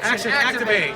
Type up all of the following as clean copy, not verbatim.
Action activate.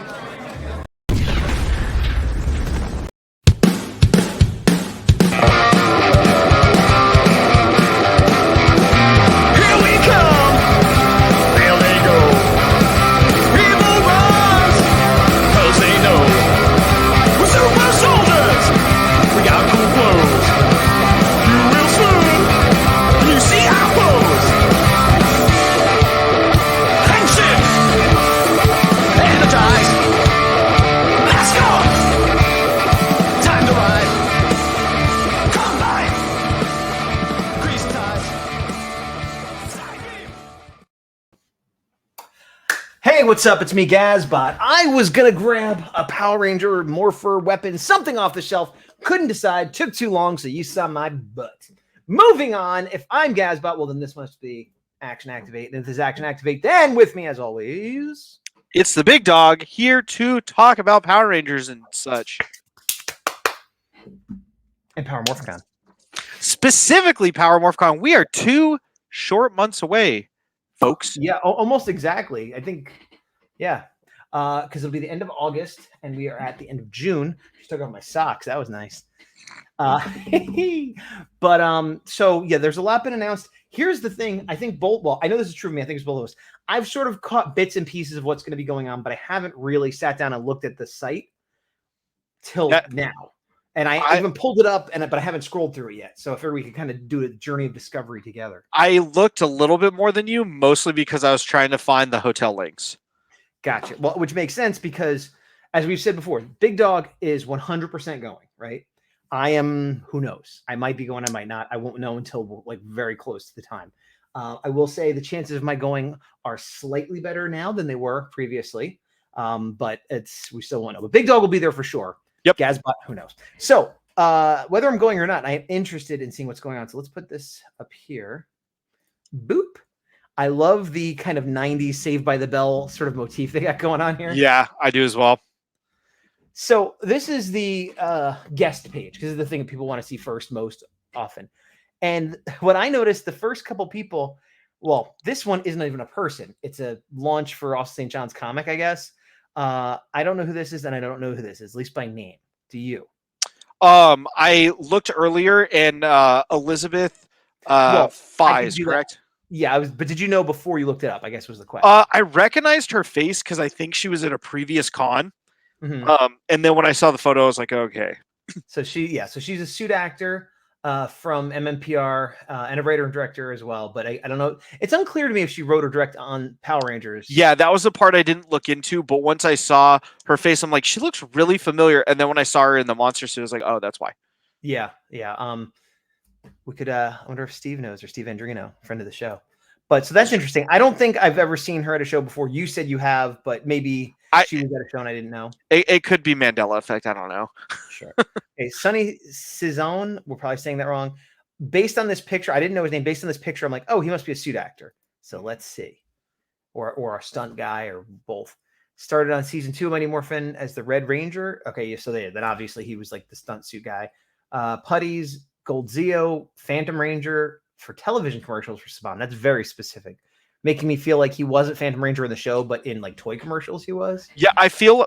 Hey, what's up? It's me, Gazbot. I was gonna grab a Power Ranger, Morpher, weapon, something off the shelf. Couldn't decide. Took too long, so you saw my butt. Moving on. If I'm Gazbot, well, then this must be Action Activate. And if this is Action Activate, then with me, as always, it's the big dog here to talk about Power Rangers and such. And Power Morphicon. Specifically, Power Morphicon. We are 2 short months away, folks. Yeah, almost exactly. I think, yeah, because it'll be the end of August, and we are at the end of June. Just took off my socks. That was nice. But so yeah, there's a lot been announced. Here's the thing. I think well, I know this is true of me. I think it's both of us. I've sort of caught bits and pieces of what's going to be going on, but I haven't really sat down and looked at the site till now. And I even pulled it up, but I haven't scrolled through it yet. So I figured we could kind of do a journey of discovery together. I looked a little bit more than you, mostly because I was trying to find the hotel links. Gotcha. Well, which makes sense because, as we've said before, Big Dog is 100% going, right? I am, who knows? I might be going, I might not. I won't know until like very close to the time. I will say the chances of my going are slightly better now than they were previously. But we still won't know. But Big Dog will be there for sure. Yep. Gazbot, who knows? So whether I'm going or not, I am interested in seeing what's going on. So let's put this up here. Boop. I love the kind of 90s Saved by the Bell sort of motif they got going on here. Yeah, I do as well. So this is the guest page, because it's the thing that people want to see first most often. And what I noticed, the first couple people, well, this one isn't even a person. It's a launch for Austin St. John's comic, I guess. I don't know who this is, and I don't know who this is, at least by name. Do you? I looked earlier, and Elizabeth Fies, correct? Yeah, but did you know before you looked it up? I guess was the question. I recognized her face because I think she was at a previous con. Mm-hmm. And then when I saw the photo, I was like, okay. So she's a suit actor from MMPR and a writer and director as well. But I don't know. It's unclear to me if she wrote or directed on Power Rangers. Yeah, that was the part I didn't look into. But once I saw her face, I'm like, she looks really familiar. And then when I saw her in the monster suit, I was like, oh, that's why. Yeah. We could. I wonder if Steve knows, or Steve Andrino, friend of the show. But so that's interesting. I don't think I've ever seen her at a show before. You said you have, but maybe she was at a show and I didn't know. It could be Mandela effect. I don't know. Sure. Okay, Sonny Cizone, we're probably saying that wrong. Based on this picture, I didn't know his name. Based on this picture, I'm like, oh, he must be a suit actor. So let's see. Or a stunt guy, or both. Started on season 2 of Mighty Morphin as the Red Ranger. Okay, so then obviously he was like the stunt suit guy. Putties, Gold Zeo, Phantom Ranger for television commercials for Saban. That's very specific, making me feel like he wasn't Phantom Ranger in the show, but in like toy commercials he was. Yeah, I feel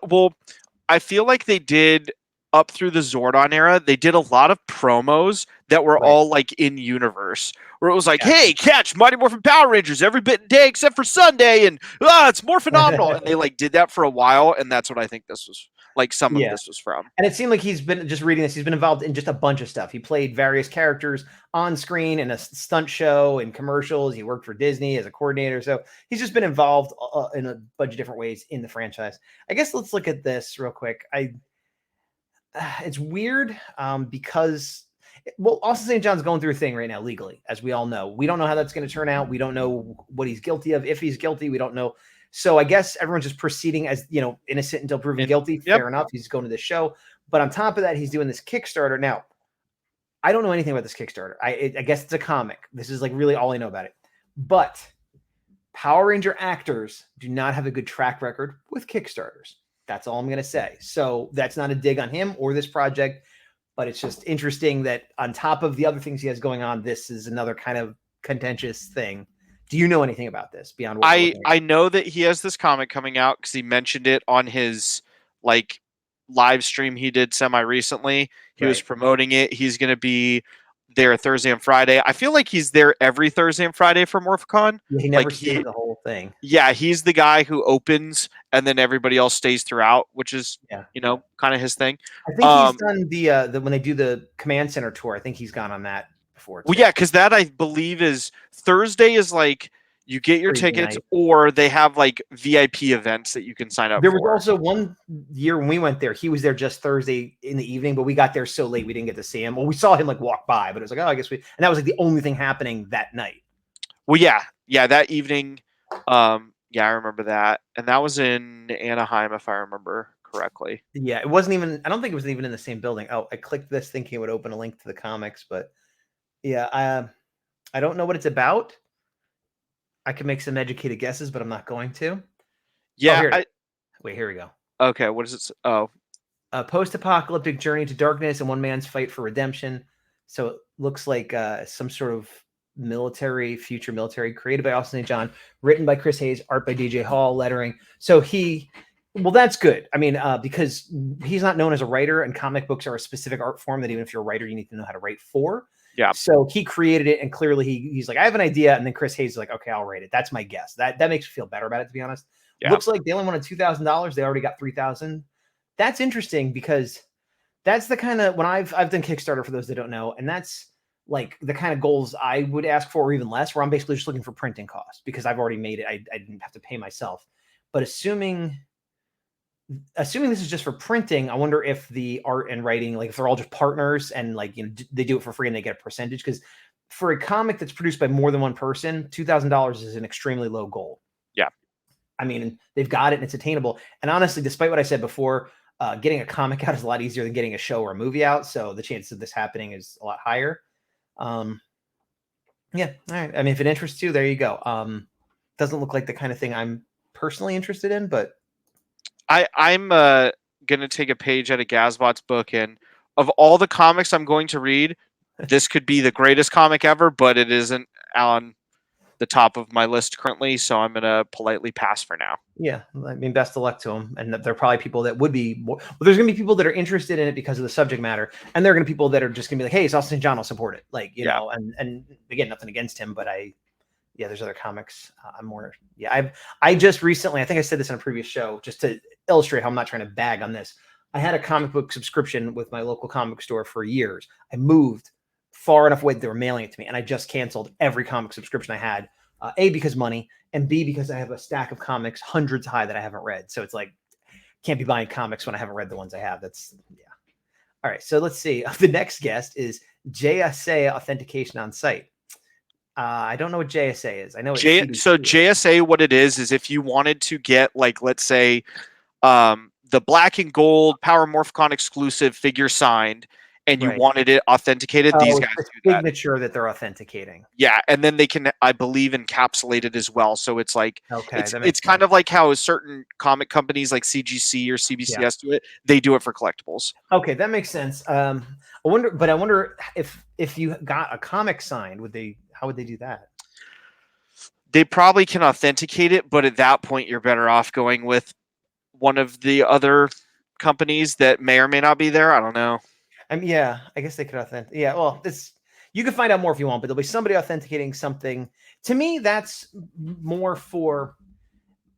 like they did up through the Zordon era. They did a lot of promos that were all like in universe, where it was like, hey, catch Mighty Morphin Power Rangers every bit day except for Sunday, and it's more phenomenal. And they like did that for a while, and that's what I think this was. Like some of this was from. And it seemed like he's been, just reading this, he's been involved in just a bunch of stuff. He played various characters on screen in a stunt show and commercials. He worked for Disney as a coordinator. So he's just been involved in a bunch of different ways in the franchise. I guess let's look at this real quick. It's weird because, well, Austin St. John's going through a thing right now legally, as we all know. We don't know how that's going to turn out. We don't know what he's guilty of. If he's guilty, we don't know. So I guess everyone's just proceeding as, innocent until proven guilty. Fair enough. He's going to this show. But on top of that, he's doing this Kickstarter. Now, I don't know anything about this Kickstarter. I guess it's a comic. This is like really all I know about it. But Power Ranger actors do not have a good track record with Kickstarters. That's all I'm going to say. So that's not a dig on him or this project, but it's just interesting that on top of the other things he has going on, this is another kind of contentious thing Do you know anything about this beyond what we're looking I know that he has this comic coming out because he mentioned it on his like live stream he did semi recently. He was Right. promoting it. He's going to be there Thursday and Friday. I feel like he's there every Thursday and Friday for Morphicon. Yeah, he never Like stays the whole thing. yeah, he's the guy who opens and then everybody else stays throughout, which is Yeah. kind of his thing. I think he's done the when they do the Command Center tour. I think he's gone on that before too. Well, yeah, because that I believe is Thursday is like you get your Thursday tickets, night. or they have like VIP events that you can sign up There was for. also one year when we went there, he was there just Thursday in the evening, but we got there so late we didn't get to see him. Well, we saw him like walk by, but it was like, oh, I guess we, and that was like the only thing happening that night. Well, yeah, that evening. Yeah, I remember that, and that was in Anaheim, if I remember correctly. Yeah, it wasn't even. I don't think it was even in the same building. Oh, I clicked this thinking it would open a link to the comics, but yeah, I don't know what it's about. I can make some educated guesses, but I'm not going to. Yeah, Wait, here we go. Okay, what is it? Oh, A post-apocalyptic journey to darkness and one man's fight for redemption. So it looks like some sort of future military, created by Austin St. John, written by Chris Hayes, art by DJ Hall, lettering. So well, that's good. I mean, because he's not known as a writer, and comic books are a specific art form that even if you're a writer, you need to know how to write for. Yeah. So he created it, and clearly he's like, I have an idea, and then Chris Hayes is like, okay, I'll write it. That's my guess. That makes me feel better about it, to be honest. Yeah. Looks like they only wanted $2,000. They already got $3,000. That's interesting because that's the kind of when I've done Kickstarter for those that don't know, and that's like the kind of goals I would ask for, or even less, where I'm basically just looking for printing costs because I've already made it. I didn't have to pay myself. But assuming this is just for printing, I wonder if the art and writing, like if they're all just partners and like they do it for free and they get a percentage. Because for a comic that's produced by more than one person, $2,000 is an extremely low goal. Yeah, I mean, they've got it and it's attainable. And honestly, despite what I said before, getting a comic out is a lot easier than getting a show or a movie out. So the chance of this happening is a lot higher. Yeah. All right. I mean, if it interests you, there you go. Doesn't look like the kind of thing I'm personally interested in, but I'm gonna take a page out of Gazbot's book, and of all the comics I'm going to read, this could be the greatest comic ever, but it isn't on the top of my list currently, so I'm gonna politely pass for now. Yeah, I mean, best of luck to them. And there are probably people that would be more. Well, there's gonna be people that are interested in it because of the subject matter, and there are gonna be people that are just gonna be like, "Hey, it's Austin John, I'll support it." Like know, and again, nothing against him, but there's other comics. I'm more. Yeah, I just recently, I think I said this in a previous show, just to illustrate how I'm not trying to bag on this. I had a comic book subscription with my local comic store for years. I moved far enough away that they were mailing it to me, and I just canceled every comic subscription I had. A, because money, and B, because I have a stack of comics hundreds high that I haven't read. So it's like, can't be buying comics when I haven't read the ones I have. That's, yeah. All right. So let's see. The next guest is JSA Authentication on Site. I don't know what JSA is. I know it's so JSA, what it is if you wanted to get, like, let's say, the black and gold Power Morphicon exclusive figure signed, and you wanted it authenticated, these guys do that. Signature that they're authenticating. Yeah, and then they can, I believe, encapsulate it as well. So it's like, it's kind of like how certain comic companies like CGC or CBCS do it. They do it for collectibles. Okay, that makes sense. I wonder if you got a comic signed, how would they do that? They probably can authenticate it, but at that point, you're better off going with one of the other companies that may or may not be there. I don't know. Yeah, I guess they could authenticate. Yeah, well, you can find out more if you want, but there'll be somebody authenticating something. To me, that's more for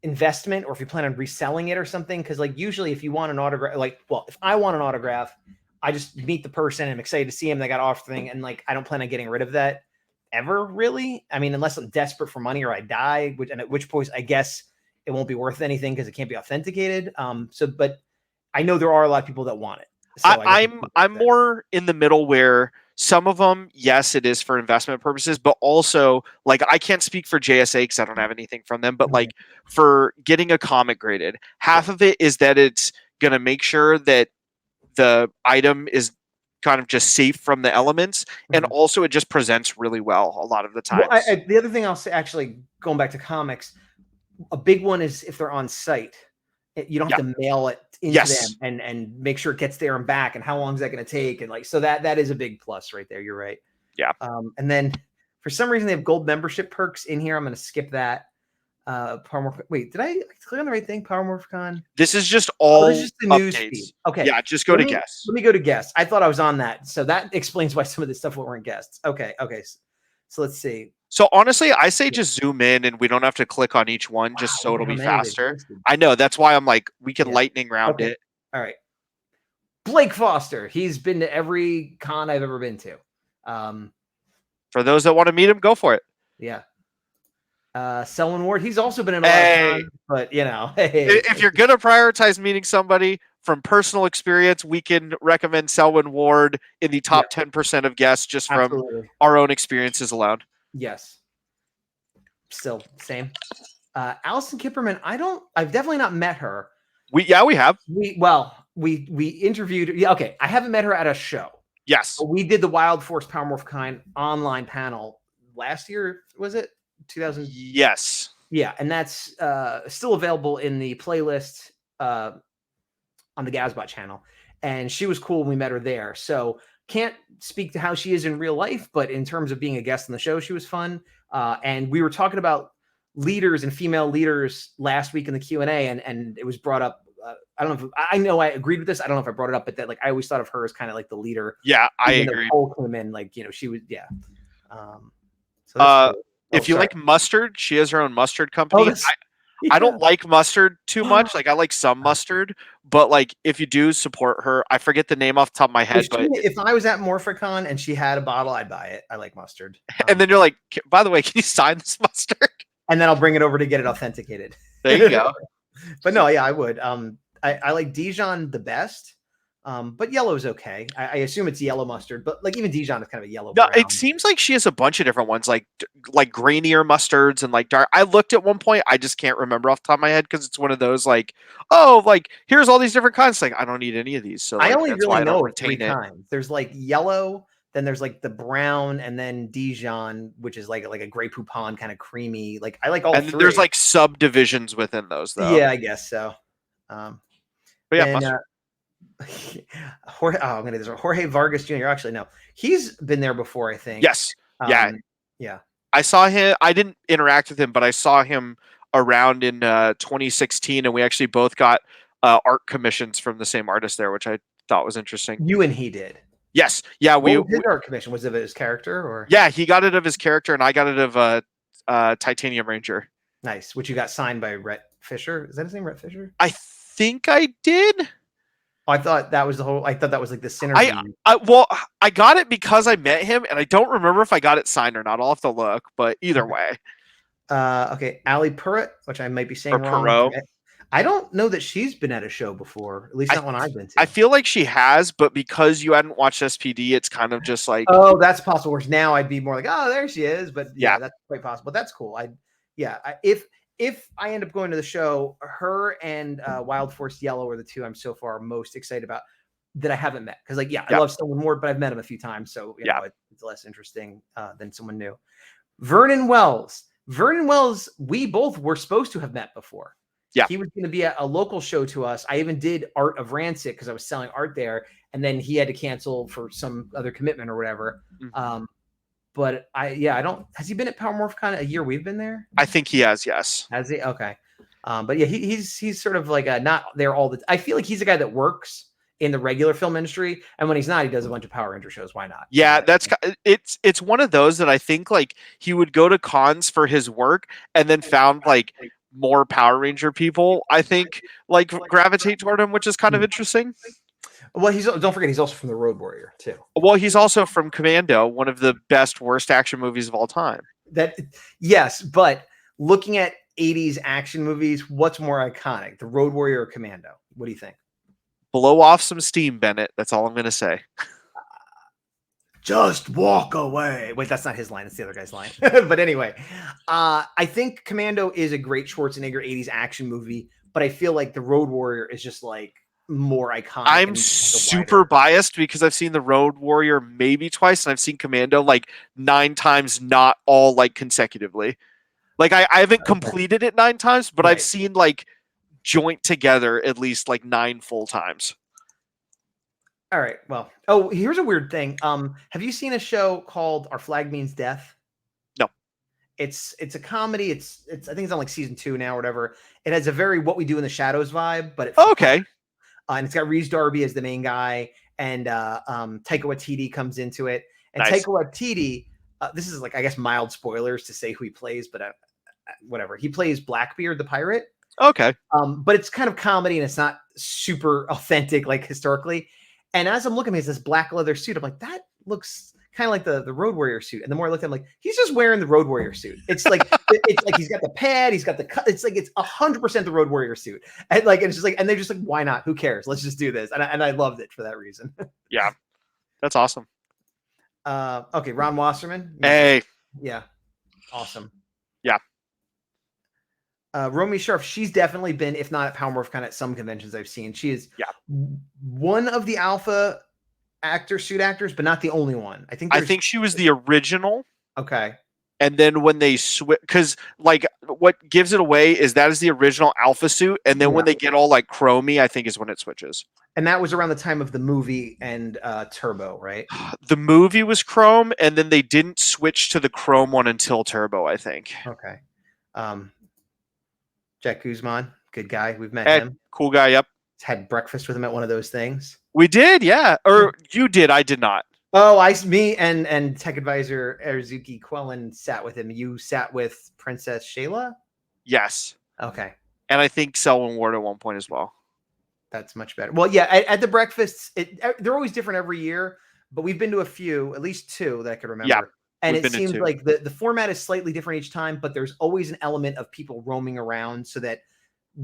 investment, or if you plan on reselling it or something. Because like usually, if you want an autograph, if I want an autograph, I just meet the person and I'm excited to see him. They got offering, and like I don't plan on getting rid of that ever, really. I mean, unless I'm desperate for money or I die, at which point I guess it won't be worth anything because it can't be authenticated. But I know there are a lot of people that want it. So I'm more in the middle where some of them, yes, it is for investment purposes, but also like I can't speak for JSA because I don't have anything from them. But like for getting a comic graded, half of it is that it's gonna make sure that the item is kind of just safe from the elements, and also it just presents really well a lot of the times. Well, the other thing I'll say, actually, going back to comics, a big one is if they're on site. You don't have to mail it into them and make sure it gets there and back, and how long is that going to take, and like so that is a big plus right there. You're right. Yeah. And then For some reason, they have gold membership perks in here. I'm going to skip that. Wait, did I click on the right thing? Power Morphicon. This is just Oh, this all is just the news updates. feed. Okay. Yeah, just go to guests. Let me go to guests. I thought I was on that. So that explains why some of this stuff weren't guests. Okay. So let's see. So honestly, I say just zoom in and we don't have to click on each one just so it'll be faster. I know. That's why I'm like, we can lightning round it. All right. Blake Foster. He's been to every con I've ever been to. For those that want to meet him, go for it. Yeah. Selwyn Ward. He's also been in a lot of cons, but you know, if you're going to prioritize meeting somebody from personal experience, we can recommend Selwyn Ward in the top 10% of guests just from our own experiences alone. Yes. Still same. Allison Kipperman. I've definitely not met her. We have. We interviewed. Yeah. Okay. I haven't met her at a show. Yes. But we did the Wild Force Power Morphicon online panel last year. Was it 2000? Yes. Yeah. And that's still available in the playlist on the Gazbot channel. And she was cool when we met her there. So can't speak to how she is in real life, but in terms of being a guest on the show, she was fun. And we were talking about leaders and female leaders last week in the Q&A, and it was brought up. I don't know if I know I agreed with this. I don't know if I brought it up, but that like I always thought of her as kind of like the leader. Yeah, I agree. Cole came in, like, you know, she was So cool. If you like mustard, she has her own mustard company. I don't like mustard too much. Like I like some mustard, but like if you do support her, I forget the name off the top of my head. But if I was at Morphicon and she had a bottle, I'd buy it. I like mustard. And then you're like, by the way, can you sign this mustard? And then I'll bring it over to get it authenticated. There you go. But no, yeah, I would. I like Dijon the best. But yellow's okay. I assume it's yellow mustard, but like even Dijon is kind of a yellow. No, it seems like she has a bunch of different ones, like grainier mustards and like dark. I looked at one point, I just can't remember off the top of my head because it's one of those like, oh, like here's all these different kinds. Like I don't need any of these, so like, I only that's really why I don't know retain 3 kinds. There's like yellow, then there's like the brown, and then Dijon, which is like a Grey Poupon kind of creamy. Like I like all and 3. There's like subdivisions within those, though. Yeah, I guess so. But yeah, Jorge Vargas Jr. Actually, no, he's been there before, I think. Yes. Yeah. Yeah. I saw him. I didn't interact with him, but I saw him around in 2016, and we actually both got art commissions from the same artist there, which I thought was interesting. You and he did. Yes. Yeah. What was his art commission? Was it of his character, or? Yeah, he got it of his character, and I got it of Titanium Ranger. Nice. Which you got signed by Rhett Fisher. Is that his name, Rhett Fisher? I think I did. I thought that was I thought that was like the synergy. I got it because I met him, and I don't remember if I got it signed or not. I'll have to look, but either way. Okay, Ali Purrett, which I might be saying wrong. Perot. I don't know that she's been at a show before, at least not one I've been to. I feel like she has, but because you hadn't watched SPD, it's kind of just like, oh, that's possible. Whereas now I'd be more like, oh, there she is. But yeah, that's quite possible. That's cool. If I end up going to the show, her and Wild Force Yellow are the 2 I'm so far most excited about that I haven't met. Because I love Selwyn Ward, but I've met him a few times, so you know, it's less interesting than someone new. Vernon Wells, we both were supposed to have met before. Yeah, he was going to be at a local show to us. I even did Art of Rancid because I was selling art there, and then he had to cancel for some other commitment or whatever. Mm-hmm. But I don't. Has he been at Power Morphicon a year we've been there? I think he has. Yes. Has he? Okay. But yeah, he's sort of like not there all the. I feel like he's a guy that works in the regular film industry, and when he's not, he does a bunch of Power Ranger shows. Why not? Yeah, it's one of those that I think like he would go to cons for his work and then found like more Power Ranger people, I think, like gravitate toward him, which is kind of interesting. Well, don't forget he's also from the Road Warrior too. Well, he's also from Commando, one of the best worst action movies of all time. Yes, but looking at 80s action movies, what's more iconic, the Road Warrior or Commando? What do you think? Blow off some steam, Bennett. That's all I'm going to say. Just walk away. Wait, that's not his line. It's the other guy's line. But anyway, I think Commando is a great Schwarzenegger 80s action movie, but I feel like the Road Warrior is just like more iconic. I'm super biased because I've seen the Road Warrior maybe twice, and I've seen Commando like 9 times, not all like consecutively. Like I haven't completed it 9 times, but I've seen like joint together at least like 9 full times. All right. Well, here's a weird thing. Have you seen a show called Our Flag Means Death? It's a comedy. It's I think it's on like season 2 now or whatever. It has a very What We Do in the Shadows vibe, but Okay. and it's got Reese Darby as the main guy, and Taika Waititi comes into it. And Nice. Taika Waititi, this is like, I guess, mild spoilers to say who he plays, but whatever. He plays Blackbeard the pirate. Okay. But it's kind of comedy and it's not super authentic, like historically. And as I'm looking at this black leather suit, I'm like, that looks kind of like the Road Warrior suit. And the more I look at him, like, he's just wearing the Road Warrior suit. It's like he's got the pad, he's got the cut. It's like it's 100% the Road Warrior suit. And like, and it's just like, and they're just like, why not? Who cares? Let's just do this. And I loved it for that reason. Yeah, that's awesome. Okay, Ron Wasserman. Hey. Yeah, awesome. Yeah. Romy Sharp, she's definitely been, if not at Power Morphicon, at some conventions I've seen. She is one of the alpha suit actors, but not the only one. I think she was the original. Okay. And then when they switch, because like what gives it away is that is the original alpha suit, and then when they get all like chromy, I think is when it switches. And that was around the time of the movie and Turbo, right? The movie was chrome, and then they didn't switch to the chrome one until Turbo, I think. Okay. Jack Guzman, good guy. We've met him. Cool guy. Yep. Had breakfast with him at one of those things. We did, yeah. Or you did. I did not. Oh, me and tech advisor Erzuki Quellen sat with him. You sat with Princess Shayla? Yes. Okay. And I think Selwyn Ward at one point as well. That's much better. Well, yeah, at the breakfasts, they're always different every year, but we've been to a few, at least 2 that I could remember. Yeah, and it seems like the format is slightly different each time, but there's always an element of people roaming around so that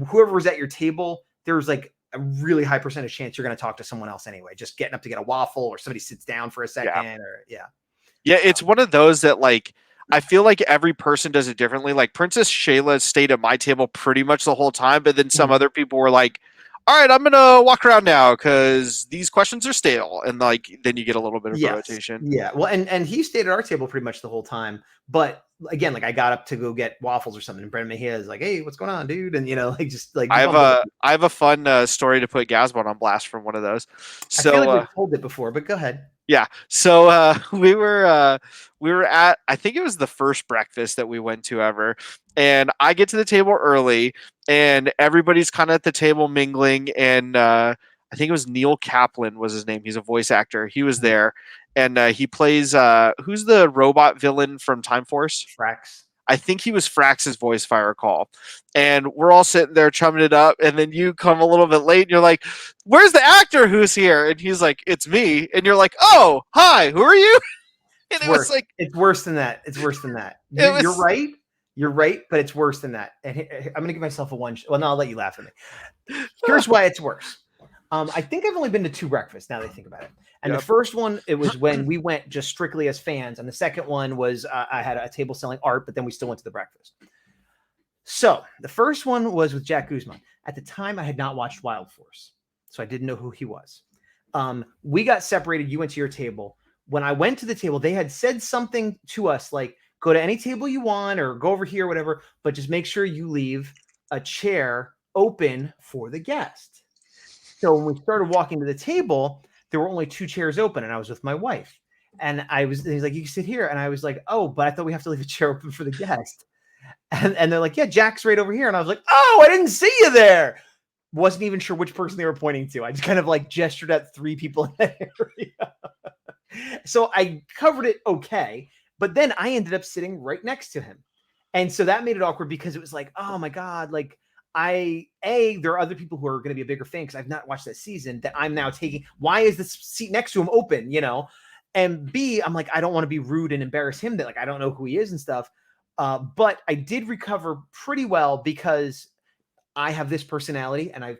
whoever was at your table, there's like a really high percentage chance you're going to talk to someone else anyway, just getting up to get a waffle or somebody sits down for a second Yeah, it's one of those that like, I feel like every person does it differently. Like Princess Shayla stayed at my table pretty much the whole time, but then some other people were like, all right, I'm going to walk around now because these questions are stale. And like, then you get a little bit of rotation. Yeah. Well, and he stayed at our table pretty much the whole time. But again, like I got up to go get waffles or something. And Brendan Mejia is like, hey, what's going on, dude? And, like, just like. I have a fun story to put Gazbot on blast from one of those. So, I feel like we've told it before, but go ahead. Yeah. So we were at, I think it was the first breakfast that we went to ever. And I get to the table early and everybody's kind of at the table mingling. And I think it was Neil Kaplan was his name. He's a voice actor. He was there. And he plays, who's the robot villain from Time Force? Frax. I think he was Frax's voice, if I recall. And we're all sitting there chumming it up. And then you come a little bit late and you're like, where's the actor who's here? And he's like, it's me. And you're like, oh, hi, who are you? And it was like, it's worse than that. It's worse than that. You're right. You're right. But it's worse than that. And I'm going to give myself a one. Well, no, I'll let you laugh at me. Here's why it's worse. I think I've only been to 2 breakfasts now that I think about it. And the first one, it was when we went just strictly as fans. And the second one was I had a table selling art, but then we still went to the breakfast. So the first one was with Jack Guzman. At the time, I had not watched Wild Force, so I didn't know who he was. We got separated. You went to your table. When I went to the table, they had said something to us like, go to any table you want or go over here, whatever, but just make sure you leave a chair open for the guest. So when we started walking to the table, there were only 2 chairs open, and I was with my wife. And he's like, you can sit here. And I was like, oh, but I thought we have to leave a chair open for the guest. And they're like, yeah, Jack's right over here. And I was like, oh, I didn't see you there. Wasn't even sure which person they were pointing to. I just kind of like gestured at 3 people in that area. So I covered it okay. But then I ended up sitting right next to him. And so that made it awkward because it was like, oh my God, like, there are other people who are going to be a bigger fan because I've not watched that season that I'm now taking. Why is this seat next to him open? And B, I'm like, I don't want to be rude and embarrass him that like I don't know who he is and stuff. But I did recover pretty well because I have this personality and I've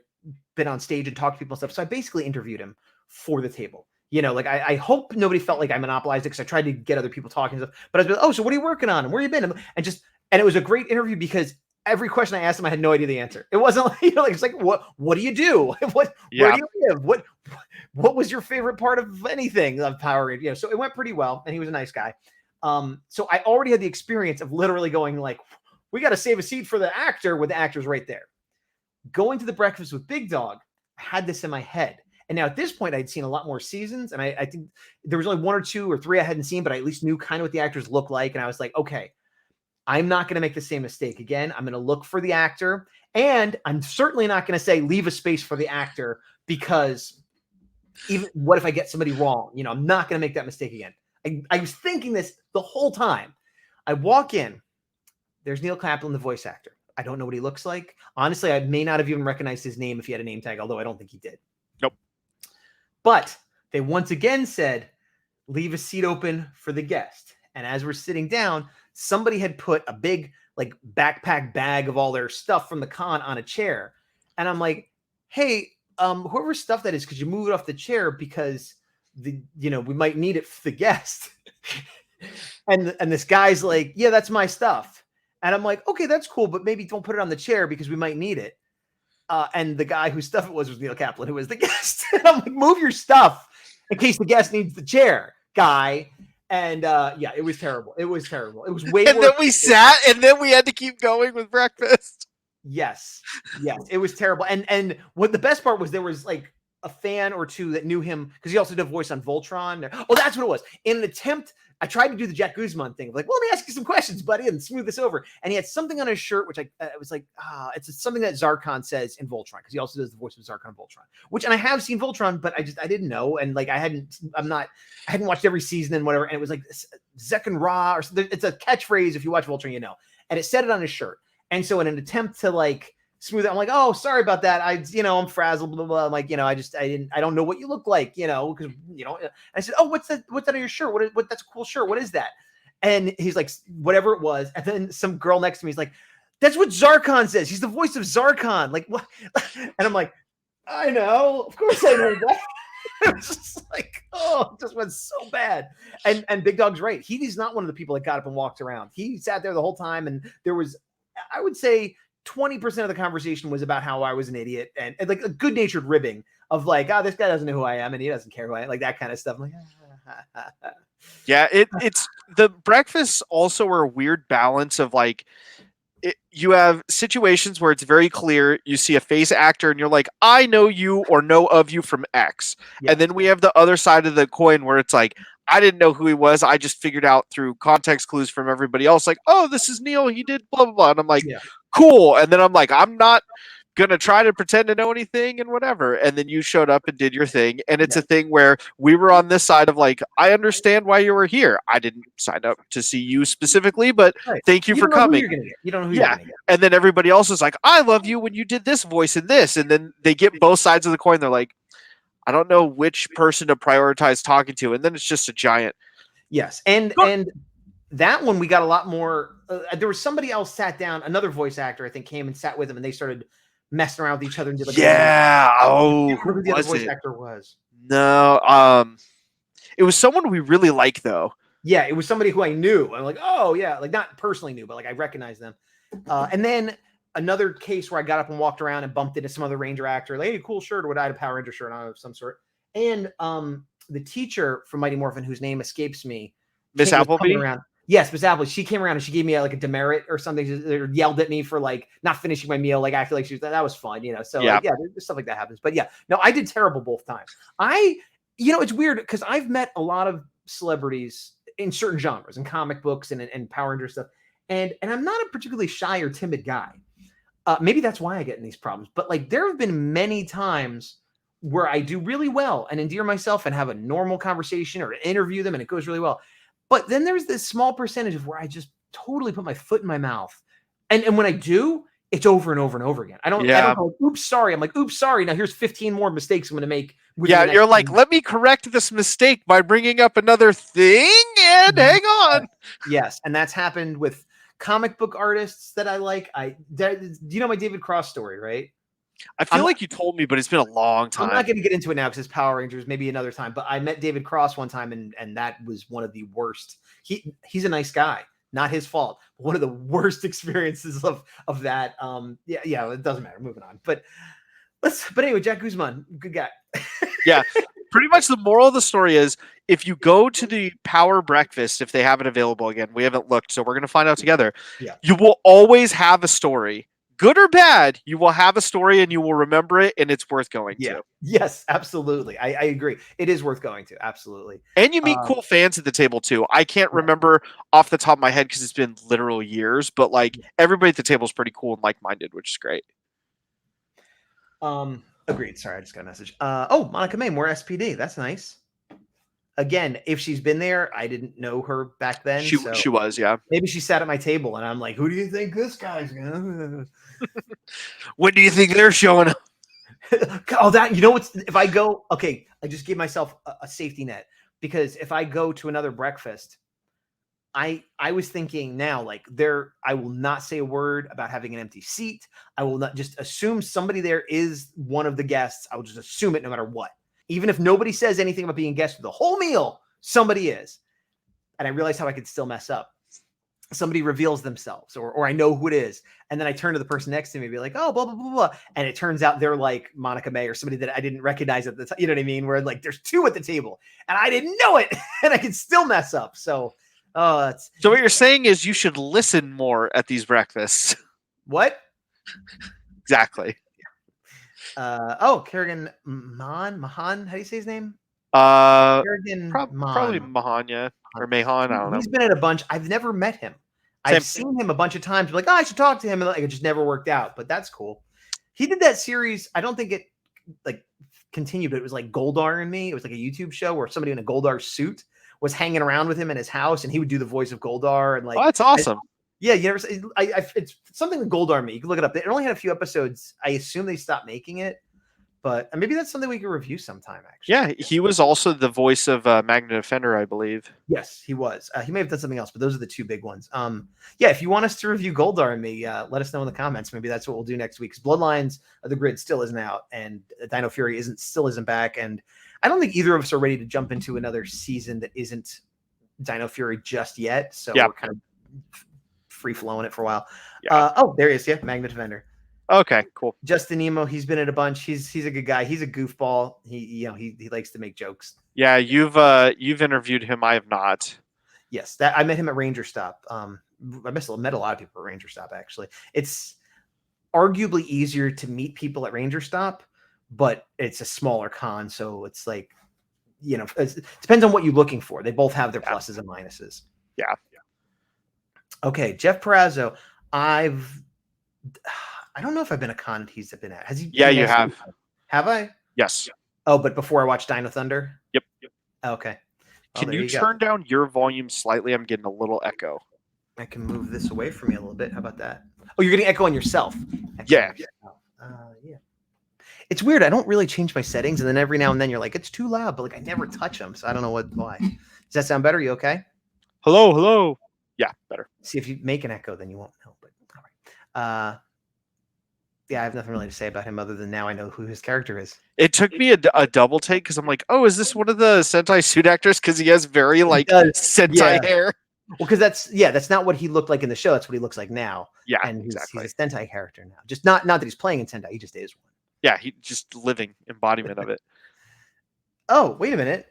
been on stage and talked to people and stuff. So I basically interviewed him for the table. Like I hope nobody felt like I monopolized it because I tried to get other people talking and stuff. But I was like, oh, so what are you working on and where you been? And it was a great interview because every question I asked him, I had no idea the answer. It wasn't like, it's like, what do you do? Where do you live? What was your favorite part of anything of Power Rangers? So it went pretty well and he was a nice guy. So I already had the experience of literally going like, we got to save a seat for the actor with the actors right there. Going to the breakfast with Big Dawg, I had this in my head. And now at this point, I'd seen a lot more seasons. And I think there was only 1 or 2 or 3 I hadn't seen, but I at least knew kind of what the actors looked like. And I was like, okay, I'm not going to make the same mistake again. I'm going to look for the actor, and I'm certainly not going to say leave a space for the actor, because even what if I get somebody wrong? You know, I'm not going to make that mistake again. I was thinking this the whole time. I walk in. There's Neil Kaplan, the voice actor. I don't know what he looks like. Honestly, I may not have even recognized his name if he had a name tag, although I don't think he did. Nope. But they once again said, leave a seat open for the guest. And as we're sitting down, somebody had put a big like backpack bag of all their stuff from the con on a chair. And I'm like, hey, whoever's stuff that is, could you move it off the chair, because we might need it for the guest. and this guy's like, yeah, that's my stuff. And I'm like, okay, that's cool, but maybe don't put it on the chair because we might need it. And the guy whose stuff it was Neil Kaplan, who was the guest. And I'm like, move your stuff in case the guest needs the chair, guy. And yeah, it was terrible. It was terrible. It was way. And then we sat, and then we had to keep going with breakfast. Yes, it was terrible. And what the best part was, there was like a fan or two that knew him because he also did a voice on Voltron. Oh, that's what it was. In an attempt, I tried to do the Jack Guzman thing, like, well, let me ask you some questions, buddy, and smooth this over. And he had something on his shirt, which I was like, it's something that Zarkon says in Voltron, because he also does the voice of Zarkon in Voltron. And I have seen Voltron, but I didn't know, and like I hadn't watched every season and whatever. And it was like Zekken Ra, or it's a catchphrase if you watch Voltron, you know. And it said it on his shirt. And so in an attempt to like smooth it, I'm like, oh, sorry about that. I'm frazzled, blah, blah. I'm like, I don't know what you look like, because, I said, oh, what's that on your shirt? What, that's a cool shirt. What is that? And he's like, whatever it was. And then some girl next to me is like, that's what Zarkon says. He's the voice of Zarkon. Like, what? And I'm like, I know. Of course I know that. It was just like, oh, it just went so bad. And Big Dog's right. He's not one of the people that got up and walked around. He sat there the whole time, and there was, I would say, 20% of the conversation was about how I was an idiot, and like a good-natured ribbing of like, this guy doesn't know who I am, and he doesn't care who I am, like that kind of stuff. I'm like, Yeah, it's the breakfasts also are a weird balance of like, you have situations where it's very clear you see a face actor and you're like, I know you or know of you from X. Yeah. And then we have the other side of the coin where it's like, I didn't know who he was. I just figured out through context clues from everybody else, like, oh, this is Neil. He did blah, blah, blah. And I'm like, cool. And then I'm like, I'm not going to try to pretend to know anything and whatever. And then you showed up and did your thing. And it's a thing where we were on this side of like, I understand why you were here. I didn't sign up to see you specifically, but thank you for coming. You don't know who you're going to get. And then everybody else is like, I love you when you did this voice and this. And then they get both sides of the coin. They're like, I don't know which person to prioritize talking to. And then it's just a giant. Yes. And that one, we got a lot more. There was somebody else sat down, another voice actor, I think, came and sat with him, and they started messing around with each other and did like, who the other voice actor was. No, it was someone we really like though. Yeah, it was somebody who I knew. I'm like, oh yeah, like not personally knew, but like I recognized them. And then another case where I got up and walked around and bumped into some other Ranger actor, like, hey, cool shirt, or what, I had a Power Ranger shirt on of some sort. And the teacher from Mighty Morphin, whose name escapes me, Miss Appleby. Yes, Miss Appleby. She came around and she gave me like a demerit or something. She yelled at me for like not finishing my meal. Like I feel like that was fun, So like, stuff like that happens. But yeah, no, I did terrible both times. It's weird because I've met a lot of celebrities in certain genres, in comic books and Power Ranger stuff, and I'm not a particularly shy or timid guy. Maybe that's why I get in these problems. But like there have been many times where I do really well and endear myself and have a normal conversation or interview them, and it goes really well. But then there's this small percentage of where I just totally put my foot in my mouth. And when I do, it's over and over and over again. I don't go, oops, sorry. I'm like, oops, sorry. Now here's 15 more mistakes I'm going to make. Yeah, you're like, let me correct this mistake by bringing up another thing and hang on. Yes, and that's happened with comic book artists that I like. Do you know my David Cross story, right? I feel like you told me, but it's been a long time. I'm not going to get into it now because it's Power Rangers, maybe another time. But I met David Cross one time, and that was one of the worst. He's a nice guy, not his fault. One of the worst experiences of that. Yeah, it doesn't matter. Moving on. But anyway, Jack Guzman, good guy. Yeah, pretty much the moral of the story is if you go to the Power Breakfast, if they have it available again, we haven't looked, so we're going to find out together. Yeah, you will always have a story good or bad, you will have a story and you will remember it, and it's worth going to. Yes, absolutely. I agree. It is worth going to. Absolutely. And you meet cool fans at the table too. I can't remember off the top of my head because it's been literal years, but like everybody at the table is pretty cool and like-minded, which is great. Agreed. Sorry, I just got a message. Oh, Monica May, more SPD. That's nice. Again, if she's been there, I didn't know her back then. She was, yeah. Maybe she sat at my table and I'm like, who do you think this guy's gonna? When do you think they're showing up? Oh, that, you know what's, if I go, okay, I just gave myself a safety net, because if I go to another breakfast, I was thinking now, like, I will not say a word about having an empty seat. I will not just assume somebody there is one of the guests. I will just assume it no matter what. Even if nobody says anything about being a guest for the whole meal, somebody is. And I realized how I could still mess up. Somebody reveals themselves, or I know who it is. And then I turn to the person next to me and be like, oh, blah, blah, blah, blah. And it turns out they're like Monica May or somebody that I didn't recognize at the time. You know what I mean? Where like there's two at the table and I didn't know it and I can still mess up. So, so what you're saying is you should listen more at these breakfasts. What? Exactly. Kerrigan Mahan. How do you say his name? Kerrigan probably Mahanya or Mahan. I don't know. He's been at a bunch. I've never met him. I've seen him a bunch of times. Like, oh, I should talk to him, and like, it just never worked out. But that's cool. He did that series. I don't think it like continued, but it was like Goldar and Me. It was like a YouTube show where somebody in a Goldar suit was hanging around with him in his house, and he would do the voice of Goldar. And like, oh, that's awesome. Yeah, you never. It's something with Goldar and Me. You can look it up. It only had a few episodes. I assume they stopped making it, but maybe that's something we can review sometime. Actually, yeah, he was also the voice of Magna Defender, I believe. Yes, he was. He may have done something else, but those are the two big ones. Yeah, if you want us to review Goldar and Me, let us know in the comments. Maybe that's what we'll do next week. Because Bloodlines of the Grid still isn't out, and Dino Fury still isn't back, and I don't think either of us are ready to jump into another season that isn't Dino Fury just yet. So we're kind of free flowing it for a while. Oh, there he is. Yeah, Magna Defender. Okay, cool. Justin Emo, he's been at a bunch. He's a good guy. He's a goofball. He likes to make jokes. Yeah, you've interviewed him. I have not. Yes, that I met him at Ranger Stop. I met a lot of people at Ranger Stop. Actually, it's arguably easier to meet people at Ranger Stop, but it's a smaller con, so it's like, it depends on what you're looking for. They both have their pluses and minuses. Yeah. Okay, Jeff Perazzo. I don't know if I've been a con he's been at. Has he? Yeah, you have. Have I? Yes. Oh, but before I watched Dino Thunder? Yep. Okay. Can you turn down your volume slightly? I'm getting a little echo. I can move this away from me a little bit. How about that? Oh, you're getting echo on yourself. Yeah. Yeah. It's weird. I don't really change my settings, and then every now and then you're like, it's too loud, but like I never touch them, so I don't know why. Does that sound better? You okay? Hello. Yeah, better. See, if you make an echo, then you won't know. But all right. Yeah, I have nothing really to say about him other than now I know who his character is. It took me a double take because I'm like, oh, is this one of the Sentai suit actors? Because he has very like Sentai hair. Well, because that's not what he looked like in the show. That's what he looks like now. Yeah, and he's a Sentai character now. Just not that he's playing in Sentai. He just is one. Yeah, he just living embodiment of it. Oh, wait a minute.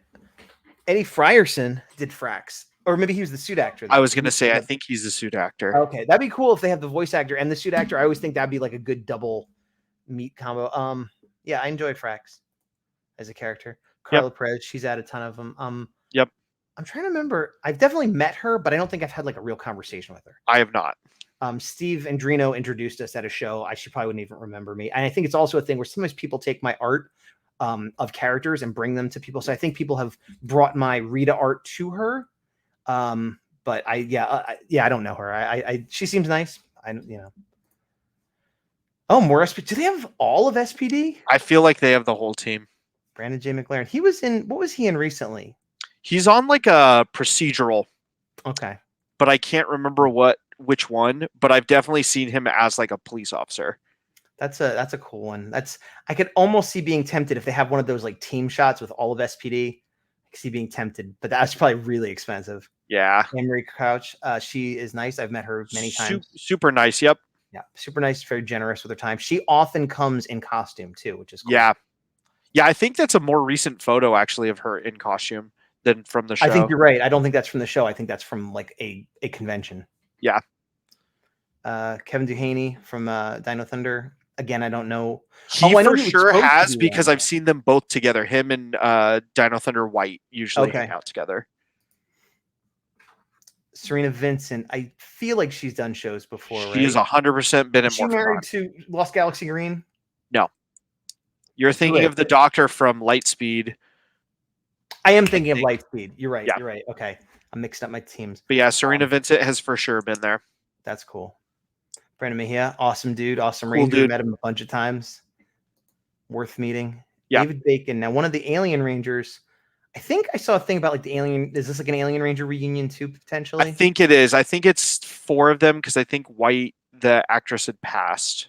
Eddie Frierson did Frax. Or maybe he was the suit actor. I was going to say, I think he's the suit actor. Okay, that'd be cool if they have the voice actor and the suit actor. I always think that'd be like a good double meet combo. Yeah, I enjoyed Frax as a character. Carla Perez, she's had a ton of them. Yep. I'm trying to remember. I've definitely met her, but I don't think I've had like a real conversation with her. I have not. Steve Andrino introduced us at a show. She probably wouldn't even remember me. And I think it's also a thing where sometimes people take my art of characters and bring them to people. So I think people have brought my Rita art to her. But I don't know her. She seems nice. Oh, more SPD. Do they have all of SPD? I feel like they have the whole team. Brandon J. McLaren. He was in, what was he in recently? He's on like a procedural. Okay. But I can't remember which one, but I've definitely seen him as like a police officer. That's a cool one. I could almost see being tempted if they have one of those like team shots with all of SPD. I could see being tempted, but that's probably really expensive. Yeah. Anne-Marie Crouch. She is nice. I've met her many times. Super nice. Yep. Yeah. Super nice. Very generous with her time. She often comes in costume too, which is cool. Yeah. Yeah. I think that's a more recent photo actually of her in costume than from the show. I think you're right. I don't think that's from the show. I think that's from like a convention. Yeah. Kevin Duhaney from Dino Thunder. Again, I don't know. He I know for he was sure supposed to has, be because one. I've seen them both together. Him and Dino Thunder White usually hang Okay. out together. Serena Vincent, I feel like she's done shows before, She has right? 100% been in Is she married Morphicon. to Lost Galaxy Green? No. You're thinking of the doctor from Lightspeed. I am thinking of Lightspeed. You're right. Yeah. You're right. Okay. I'm mixed up my teams. But yeah, Serena Vincent has for sure been there. That's cool. Brandon Mejia, awesome dude, awesome Cool ranger. dude. Met him a bunch of times. Worth meeting. Yeah. David Bacon. Now, one of the Alien Rangers, I think I saw a thing about like the Alien. Is this like an Alien Ranger reunion too, potentially? I think it is. I think it's 4 of them, because I think White, the actress, had passed.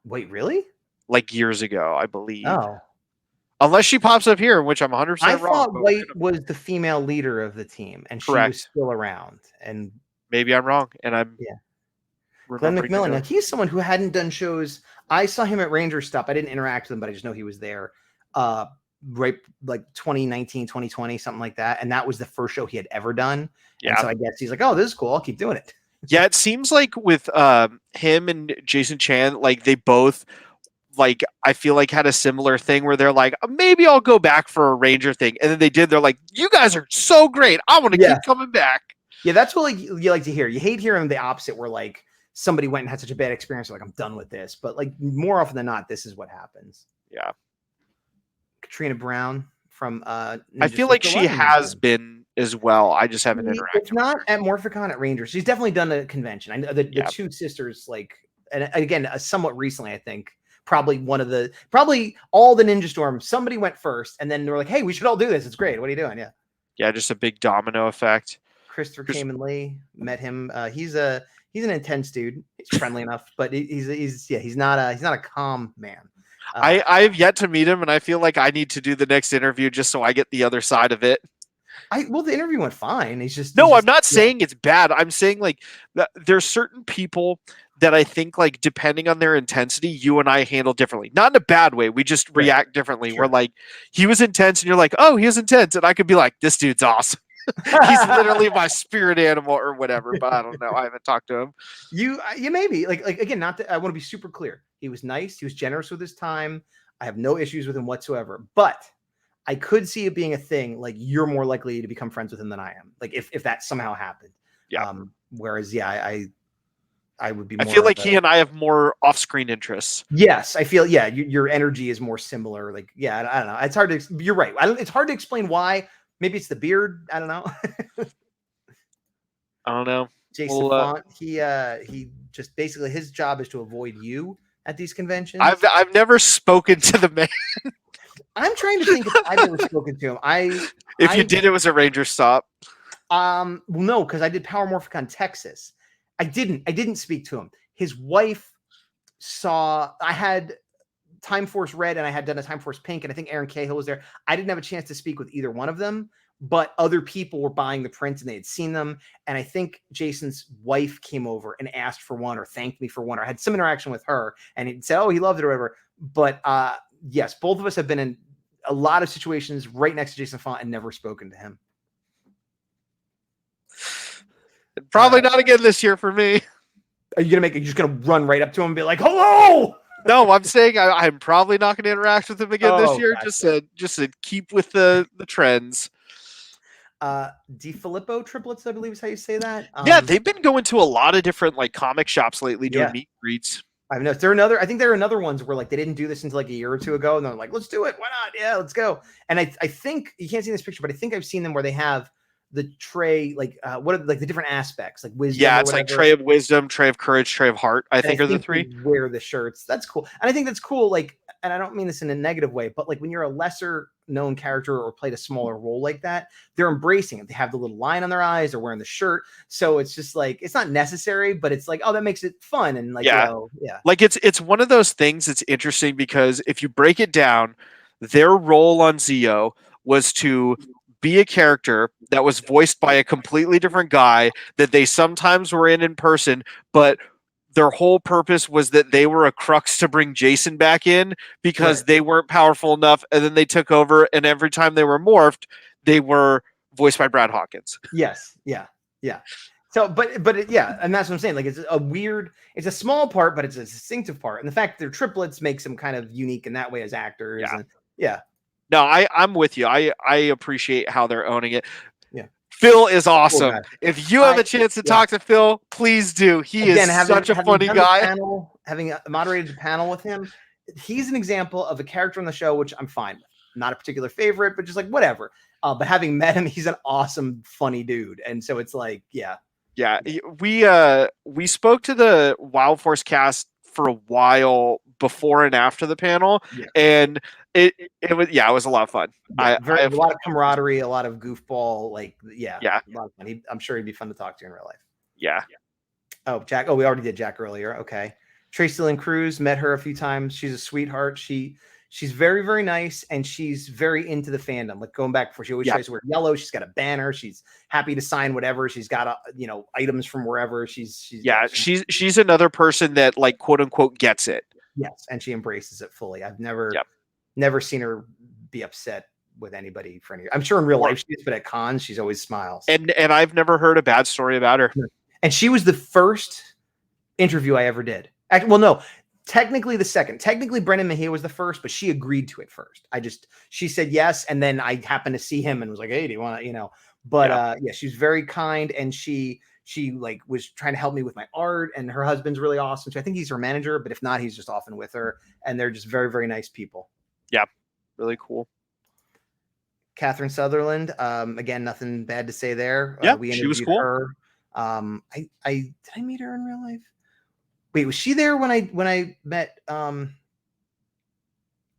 Wait, really? Like years ago, I believe. Oh. Unless she pops up here, which I'm 100% I wrong. thought White was the female leader of the team, and Correct. she was still around. And maybe I'm wrong, and I'm Glenn McMillan. Now, he's someone who hadn't done shows. I saw him at Ranger Stop. I didn't interact with him, but I just know he was there. Right, like 2019, 2020, something like that. And that was the first show he had ever done. Yeah. And so I guess he's like, oh, this is cool. I'll keep doing it. Yeah, it seems like with him and Jason Chan, like they both, like, I feel like had a similar thing where they're like, maybe I'll go back for a Ranger thing. And then they did. They're like, you guys are so great. I want to keep coming back. Yeah, that's what you like to hear. You hate hearing the opposite where like somebody went and had such a bad experience. Like, I'm done with this. But like more often than not, this is what happens. Yeah. Katrina Brown from I feel like she has been as well. I just haven't interacted. It's not at Morphicon, at Rangers. She's definitely done a convention. I know the two sisters, like, and again, somewhat recently, I think probably all the Ninja Storm. Somebody went first, and then they were like, "Hey, we should all do this. It's great. What are you doing?" Yeah, yeah, just a big domino effect. Christopher Kamen Lee, met him. He's an intense dude. He's friendly enough, but he's not a calm man. I've yet to meet him, and I feel like I need to do the next interview just so I get the other side of it. The interview went fine. I'm not saying it's bad. I'm saying like there's certain people that I think, like, depending on their intensity, you and I handle differently. Not in a bad way. We just react differently. Sure. We're like, he was intense, and you're like, oh, he was intense, and I could be like, this dude's awesome. He's literally my spirit animal or whatever, but I don't know. I haven't talked to him. You maybe like again, not that I want to be super clear. He was nice. He was generous with his time. I have no issues with him whatsoever, but I could see it being a thing. Like, you're more likely to become friends with him than I am. Like if that somehow happened. Yeah. Whereas, I would be more. I feel like he and I have more off-screen interests. Yes. I feel, your energy is more similar. Like, I don't know. It's hard to, you're right. It's hard to explain why. Maybe it's the beard. I don't know. I don't know. Jason Font, he just basically, his job is to avoid you at these conventions. I've never spoken to the man. I'm trying to think if I've ever spoken to him. If you did, it was a Ranger stop. Well, no, because I did Power Morphicon Texas. I didn't speak to him. His wife saw I had Time Force Red and I had done a Time Force Pink, and I think Aaron Cahill was there. I didn't have a chance to speak with either one of them, but other people were buying the prints and they had seen them. And I think Jason's wife came over and asked for one or thanked me for one or had some interaction with her, and he said, oh, he loved it or whatever. But yes, both of us have been in a lot of situations right next to Jason Font and never spoken to him. Probably not again this year for me. Are you just gonna run right up to him and be like, hello? No, I'm saying I'm probably not going to interact with him again this year. Gotcha. Just to keep with the trends. DiFilippo triplets, I believe is how you say that. Yeah, they've been going to a lot of different like comic shops lately doing meet and greets. I know. I think there are another ones where like they didn't do this until like a year or two ago, and they're like, let's do it. Why not? Yeah, let's go. And I think you can't see this picture, but I think I've seen them where they have the tray, like what are like the different aspects, like wisdom. Yeah, it's like tray of wisdom, tray of courage, tray of heart. I think are the three. Wear the shirts. That's cool. And I think that's cool. Like, and I don't mean this in a negative way, but like when you're a lesser known character or played a smaller role like that, they're embracing it. They have the little line on their eyes, they're wearing the shirt. So it's just like, it's not necessary, but it's like, oh, that makes it fun. And like, like it's one of those things that's interesting because if you break it down, their role on Zio was to be a character that was voiced by a completely different guy that they sometimes were in person, but their whole purpose was that they were a crux to bring Jason back in because they weren't powerful enough, and then they took over, and every time they were morphed, they were voiced by Brad Hawkins. Yes. Yeah. So, yeah, and that's what I'm saying. Like, it's a small part, but it's a distinctive part. And the fact that they're triplets makes them kind of unique in that way as actors. Yeah. And yeah. No, I'm with you. I appreciate how they're owning it. Yeah. Phil is Cool awesome. guy. If you have a chance to talk to Phil, please do. He is such a funny guy. Having moderated the panel with him, he's an example of a character on the show, which I'm fine with. Not a particular favorite, but just like whatever. But having met him, he's an awesome, funny dude. And so it's like, yeah. Yeah. We spoke to the Wild Force cast for a while before and after the panel. Yeah. And it was a lot of fun. Yeah, a lot of camaraderie, a lot of goofball, like yeah. A lot of fun. I'm sure he'd be fun to talk to in real life. Yeah. Oh, Jack. Oh, we already did Jack earlier. Okay. Tracy Lynn Cruz, met her a few times. She's a sweetheart. She's very, very nice, and she's very into the fandom. Like going back before, she always tries to wear yellow. She's got a banner. She's happy to sign whatever. She's got items from wherever. She's another person that like quote unquote gets it. Yes, and she embraces it fully. I've never seen her be upset with anybody for any. I'm sure in real life she is, but at cons she's always smiles. And I've never heard a bad story about her. And she was the first interview I ever did. Well, no, technically the second. Technically Brendan Mejia was the first, but she agreed to it first. She said yes, and then I happened to see him and was like, "Hey, do you want to?" But she's very kind, and she like was trying to help me with my art, and her husband's really awesome. So I think he's her manager, but if not, he's just often with her, and they're just very, very nice people. Yeah, really cool. Catherine Sutherland, again, nothing bad to say there. Yeah, we interviewed she was cool. her. I did I meet her in real life? Wait, was she there when I met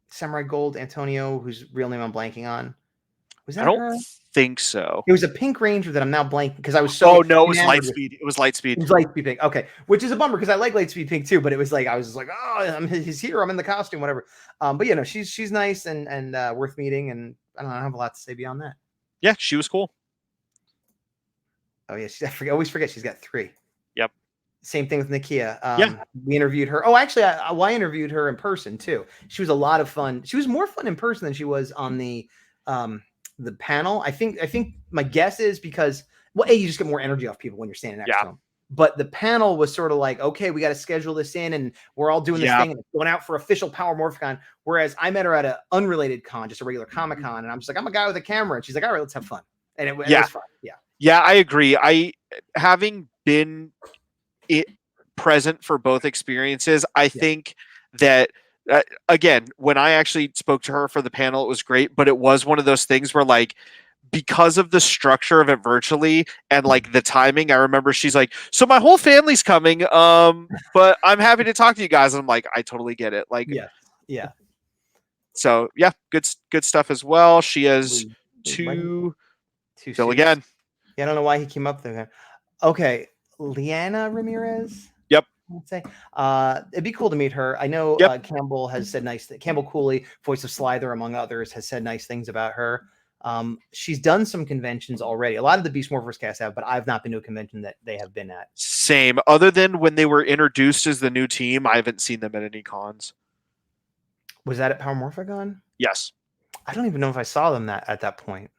Samurai Gold Antonio, whose real name I'm blanking on? Was that I don't her? think so. It was a pink Ranger that I'm now blanking because I was so. Oh no, it was Lightspeed. It was Lightspeed. It was Lightspeed Pink. Okay, which is a bummer because I like Lightspeed Pink too. But it was like I was just like, oh, he's here. I'm in the costume, whatever. But she's nice and worth meeting. And I don't know, I don't have a lot to say beyond that. Yeah, she was cool. Oh yeah, I always forget she's got 3. Yep. Same thing with Nakia. We interviewed her. Oh, actually, I interviewed her in person too. She was a lot of fun. She was more fun in person than she was on the panel. I think my guess is because you just get more energy off people when you're standing next to them. But the panel was sort of like, okay, we got to schedule this in, and we're all doing this thing, and it's going out for official Power Morphicon. Whereas I met her at an unrelated con, just a regular Comic Con, and I'm just like, I'm a guy with a camera, and she's like, all right, let's have fun, and it was fun. Yeah, I agree. Having been present for both experiences, I think that. Again, when I actually spoke to her for the panel, it was great, but it was one of those things where like, because of the structure of it virtually and like the timing, I remember she's like, so my whole family's coming, but I'm happy to talk to you guys. And I'm like, I totally get it. Like, yeah. So yeah, good stuff as well. She has two Phil again. Yeah, I don't know why he came up there. Okay, Liana Ramirez. I'd say it'd be cool to meet her. I know Campbell has said Campbell Cooley, voice of Slither, among others, has said nice things about her. She's done some conventions already. A lot of the Beast Morphers cast have, but I've not been to a convention that they have been at. Same. Other than when they were introduced as the new team, I haven't seen them at any cons. Was that at Power Morphicon? Yes. I don't even know if I saw them at that point.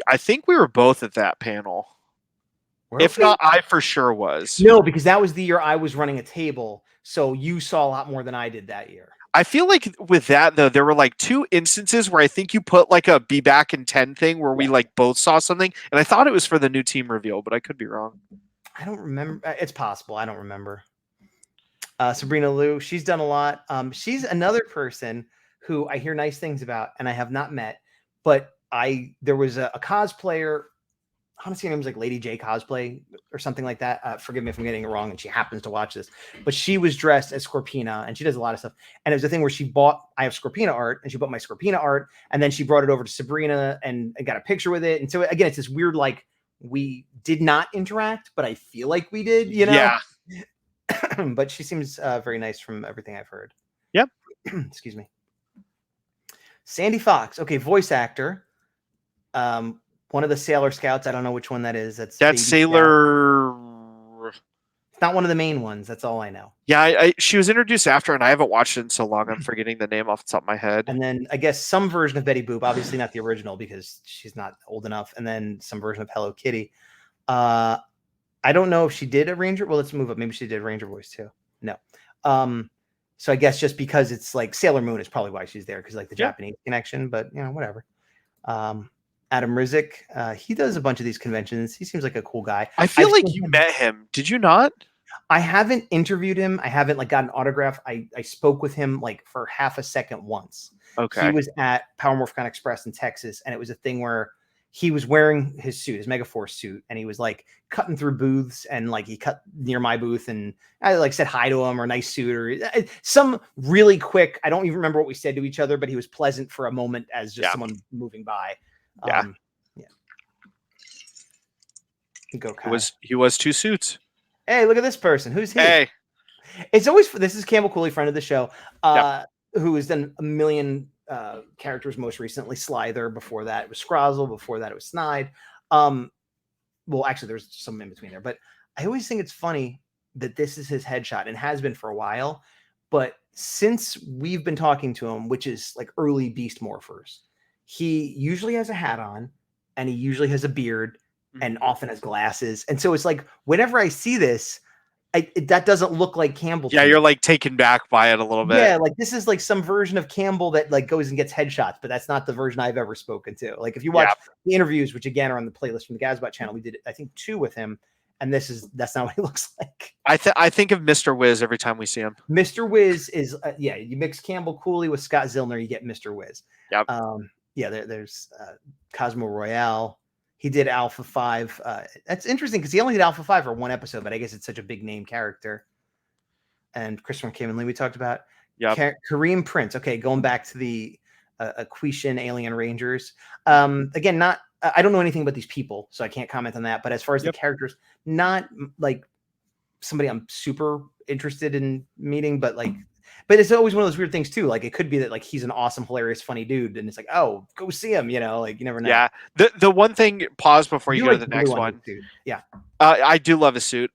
I think we were both at that panel. If not, I for sure was. No, because that was the year I was running a table, so you saw a lot more than I did that year. I feel like with that, though, there were like 2 instances where I think you put like a be back in 10 thing where we like both saw something, and I thought it was for the new team reveal, but I could be wrong. I don't remember. It's possible. I don't remember. Sabrina Liu, she's done a lot. She's another person who I hear nice things about and I have not met, but there was a cosplayer. Honestly, her name was like Lady J Cosplay or something like that. Forgive me if I'm getting it wrong, and she happens to watch this. But she was dressed as Scorpina, and she does a lot of stuff. And it was a thing where I have Scorpina art, and she bought my Scorpina art, and then she brought it over to Sabrina and got a picture with it. And so again, it's this weird, like, we did not interact, but I feel like we did, Yeah. But she seems very nice from everything I've heard. Yep. Excuse me. Sandy Fox, okay, voice actor. One of the Sailor Scouts. I don't know which one that is. That's Sailor. It's not one of the main ones. That's all I know. Yeah, she was introduced after, and I haven't watched it in so long. I'm forgetting the name off the top of my head. And then I guess some version of Betty Boop. Obviously not the original because she's not old enough. And then some version of Hello Kitty. I don't know if she did a Ranger. Well, let's move up. Maybe she did Ranger voice too. No. So I guess just because it's like Sailor Moon is probably why she's there, because like the Japanese connection, but whatever. Adam Rizik, he does a bunch of these conventions. He seems like a cool guy. I feel like you met him. Did you not? I haven't interviewed him. I haven't like got an autograph. I spoke with him like for half a second once. Okay. He was at Power Morphicon Express in Texas, and it was a thing where he was wearing his suit, his Megaforce suit, and he was like cutting through booths, and like he cut near my booth, and I like said hi to him, or nice suit, or some really quick. I don't even remember what we said to each other, but he was pleasant for a moment as just someone moving by. Yeah. Go. He was 2 suits. Hey, look at this person. Who's he? Hey. It's always, this is Campbell Cooley, friend of the show, who has done a million characters, most recently Slither. Before that, it was Scrozzle. Before that, it was Snide. Well, actually, there's some in between there. But I always think it's funny that this is his headshot, and has been for a while. But since we've been talking to him, which is like early Beast Morphers, he usually has a hat on, and he usually has a beard, and often has glasses. And so it's like, whenever I see this, that doesn't look like Campbell. Yeah, you're like taken back by it a little bit. Yeah, like this is like some version of Campbell that like goes and gets headshots, but that's not the version I've ever spoken to. Like if you watch the interviews, which again are on the playlist from the Gazbot channel, we did I think 2 with him, and that's not what he looks like. I think of Mr. Wiz every time we see him. Mr. Wiz is you mix Campbell Cooley with Scott Zillner, you get Mr. Wiz. Yep. There's Cosmo Royale. He did Alpha 5. That's interesting because he only did Alpha 5 for 1 episode, but I guess it's such a big name character. And Christopher Kim and Lee we talked about. Yeah. Kareem Prince. Okay, going back to the Aquitian Alien Rangers. Again, I don't know anything about these people, so I can't comment on that. But as far as the characters, not like somebody I'm super interested in meeting, but it's always one of those weird things too. Like it could be that like he's an awesome, hilarious, funny dude, and it's like, oh, go see him. Like you never know. Yeah. The one thing, pause before you go to the next one. Dude. Yeah. I do love his suit.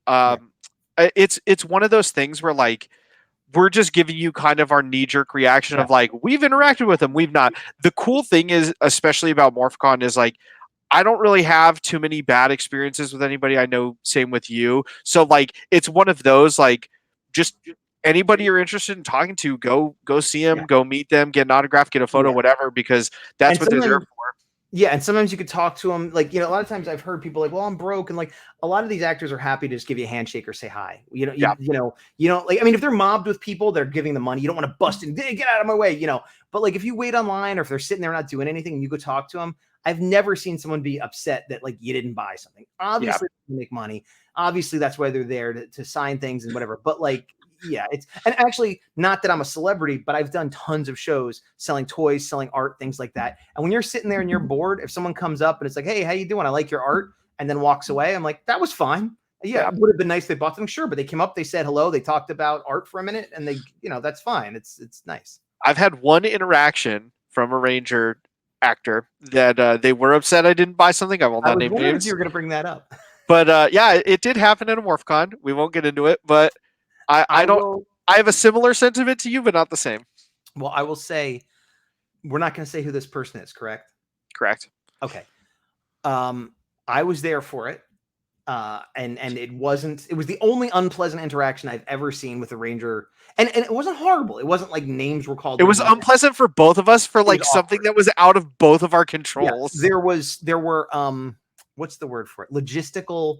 It's one of those things where like we're just giving you kind of our knee-jerk reaction of like we've interacted with him, we've not. The cool thing is, especially about Morphicon, is like I don't really have too many bad experiences with anybody I know. Same with you. So like it's one of those like just anybody you're interested in talking to, go see him, go meet them, get an autograph, get a photo, whatever, because that's what they're there for. Yeah, and sometimes you could talk to them. Like, a lot of times I've heard people like, well, I'm broke. And like a lot of these actors are happy to just give you a handshake or say hi. You know, like, I mean, if they're mobbed with people, they're giving them money. You don't want to bust in, get out of my way, But like if you wait online, or if they're sitting there not doing anything and you go talk to them, I've never seen someone be upset that like you didn't buy something. Obviously, they make money. Obviously, that's why they're there to sign things and whatever. But like, yeah, and actually not that I'm a celebrity, but I've done tons of shows selling toys, selling art, things like that. And when you're sitting there and you're bored, if someone comes up and it's like, hey, how you doing? I like your art. And then walks away. I'm like, that was fine. Yeah, it would have been nice. They bought them. Sure. But they came up, they said hello. They talked about art for a minute and they, that's fine. It's nice. I've had one interaction from a Ranger actor that they were upset I didn't buy something. I will not name names. You were going to bring that up. But yeah, it did happen at a Morphicon. We won't get into it, but I have a similar sentiment to you, but not the same. Well, I will say, we're not going to say who this person is, correct? Correct. Okay. I was there for it. And it was the only unpleasant interaction I've ever seen with a Ranger. And it wasn't horrible. It wasn't like names were called. It was unpleasant for both of us for like something that was out of both of our controls. Yeah, there were what's the word for it? Logistical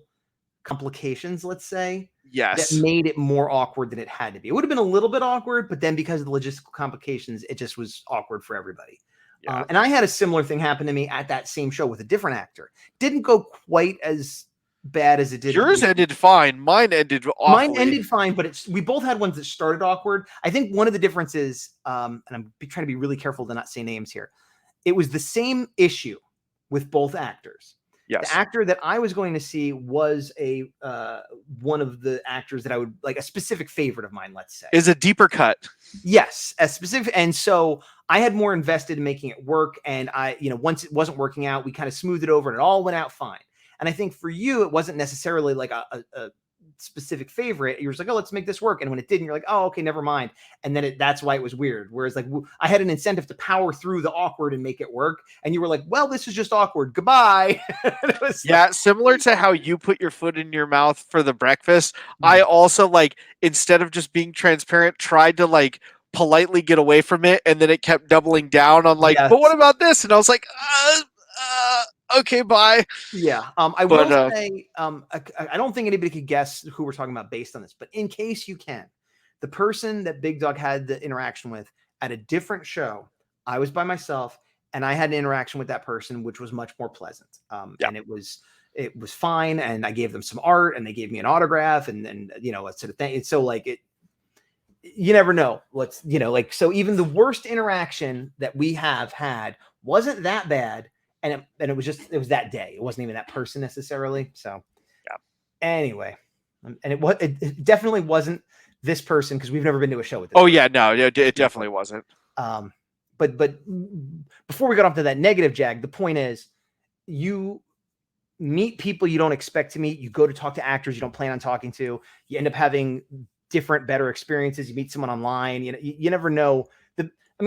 complications, let's say. Yes. That made it more awkward than it had to be. It would have been a little bit awkward, but then because of the logistical complications, it just was awkward for everybody. Yeah. And I had a similar thing happen to me at that same show with a different actor. Didn't go quite as bad as it did. Yours ended fine. Mine ended awkwardly. Mine ended fine, but we both had ones that started awkward. I think one of the differences, and I'm trying to be really careful to not say names here. It was the same issue with both actors. Yes. The actor that I was going to see was one of the actors that I would like, a specific favorite of mine, let's say. Is a deeper cut. Yes, a specific. And so I had more invested in making it work. And once it wasn't working out, we kind of smoothed it over and it all went out fine. And I think for you, it wasn't necessarily like a specific favorite. You were just like, oh, let's make this work. And when it didn't, you're like, oh, okay, never mind. And then that's why it was weird. Whereas like I had an incentive to power through the awkward and make it work. And you were like, well, this is just awkward. Goodbye. Yeah, like, similar to how you put your foot in your mouth for the breakfast. I also like, instead of just being transparent, tried to like politely get away from it, and then it kept doubling down on like, yes. but what about this? And I was like, okay, bye. Yeah. I will say, I don't think anybody could guess who we're talking about based on this, but in case you can, the person that Big Dog had the interaction with at a different show, I was by myself and I had an interaction with that person, which was much more pleasant. And it was fine. And I gave them some art and they gave me an autograph and you know, sort of thing. It's so like you never know what's, you know, like, so even the worst interaction that we have had wasn't that bad. And it was that day. It wasn't even that person necessarily. So yeah. Anyway, and it definitely wasn't this person because we've never been to a show with this. Oh person. Yeah, no, it definitely wasn't. But before we got off to that negative, Jag, the point is you meet people you don't expect to meet. You go to talk to actors you don't plan on talking to. You end up having different, better experiences. You meet someone online. You know, you never know.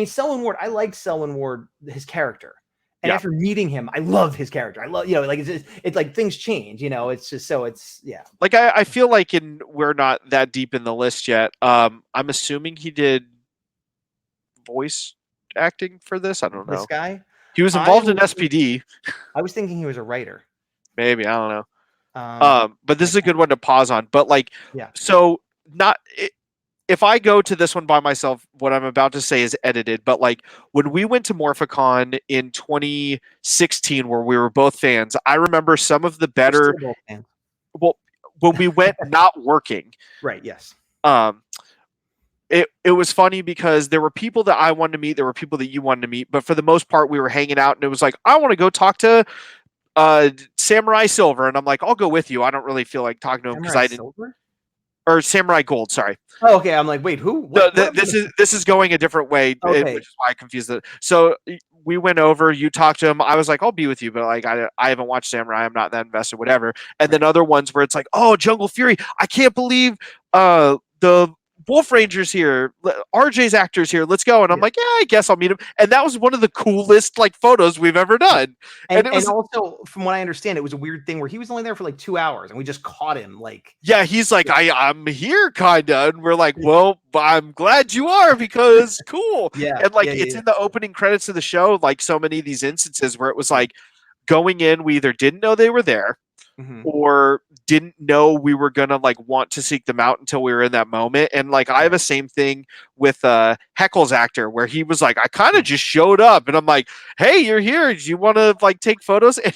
Selwyn Ward, I liked Selwyn Ward, his character. And after meeting him, I love his character. I love, you know, like it's like things change, you know, it's just, so it's, yeah. Like, I feel like we're not that deep in the list yet. I'm assuming he did voice acting for this. I don't know. This guy? He was involved in SPD. I was thinking he was a writer. Maybe, I don't know. But this is a good one to pause on. But like, so if I go to this one by myself, what I'm about to say is edited. But like when we went to Morphicon in 2016, where we were both fans, I remember some of the better. Well, when we went not working, right? Yes. It was funny because there were people that I wanted to meet, there were people that you wanted to meet, but for the most part, we were hanging out, and it was like, I want to go talk to Samurai Silver, and I'm like, I'll go with you. I don't really feel like talking to him because I didn't. Silver? Or Samurai Gold, sorry. Oh, okay. I'm like, wait, who? This is going a different way, which is why I confused it. So we went over, you talked to him. I was like, I'll be with you, but like I haven't watched Samurai. I'm not that invested, whatever. And then other ones where it's like, oh, Jungle Fury. I can't believe the Wolf Ranger's here. RJ's actor's here. Let's go. And I'm like, yeah, I guess I'll meet him. And that was one of the coolest like photos we've ever done. And it was also, from what I understand, it was a weird thing where he was only there for like 2 hours and we just caught him. Like, yeah, he's like, I'm here kinda. And we're like, well, I'm glad you are because cool. And like, it's in the opening credits of the show, like so many of these instances where it was like going in, we either didn't know they were there, or didn't know we were gonna like want to seek them out until we were in that moment. And like I have a same thing with Heckle's actor where he was like, I kind of just showed up and I'm like, hey, you're here, do you want to like take photos? And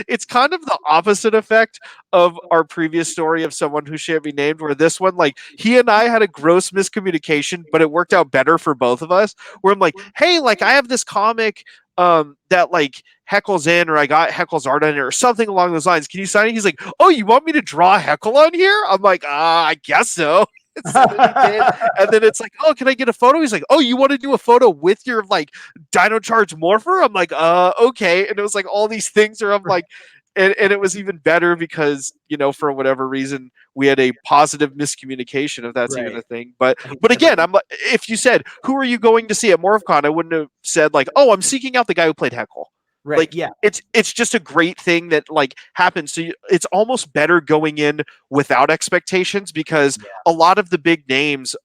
it's kind of the opposite effect of our previous story of someone who shan't be named, where this one, like, he and I had a gross miscommunication, but it worked out better for both of us, where I'm like, hey, like I have this comic that like Heckle's in, or I got Heckle's art on it or something along those lines. Can you sign it? He's like, oh, you want me to draw Heckle on here? I'm like, I guess so. And then it's like, oh, can I get a photo? He's like, oh, you want to do a photo with your like Dino Charge Morpher? I'm like, okay. And it was like all these things where I'm like, and it was even better because, you know, for whatever reason, we had a positive miscommunication, if that's even a thing. But again, I'm like, if you said, who are you going to see at Morphicon? I wouldn't have said like, oh, I'm seeking out the guy who played Heckle. Right. Like, it's just a great thing that like happens. So it's almost better going in without expectations because a lot of the big names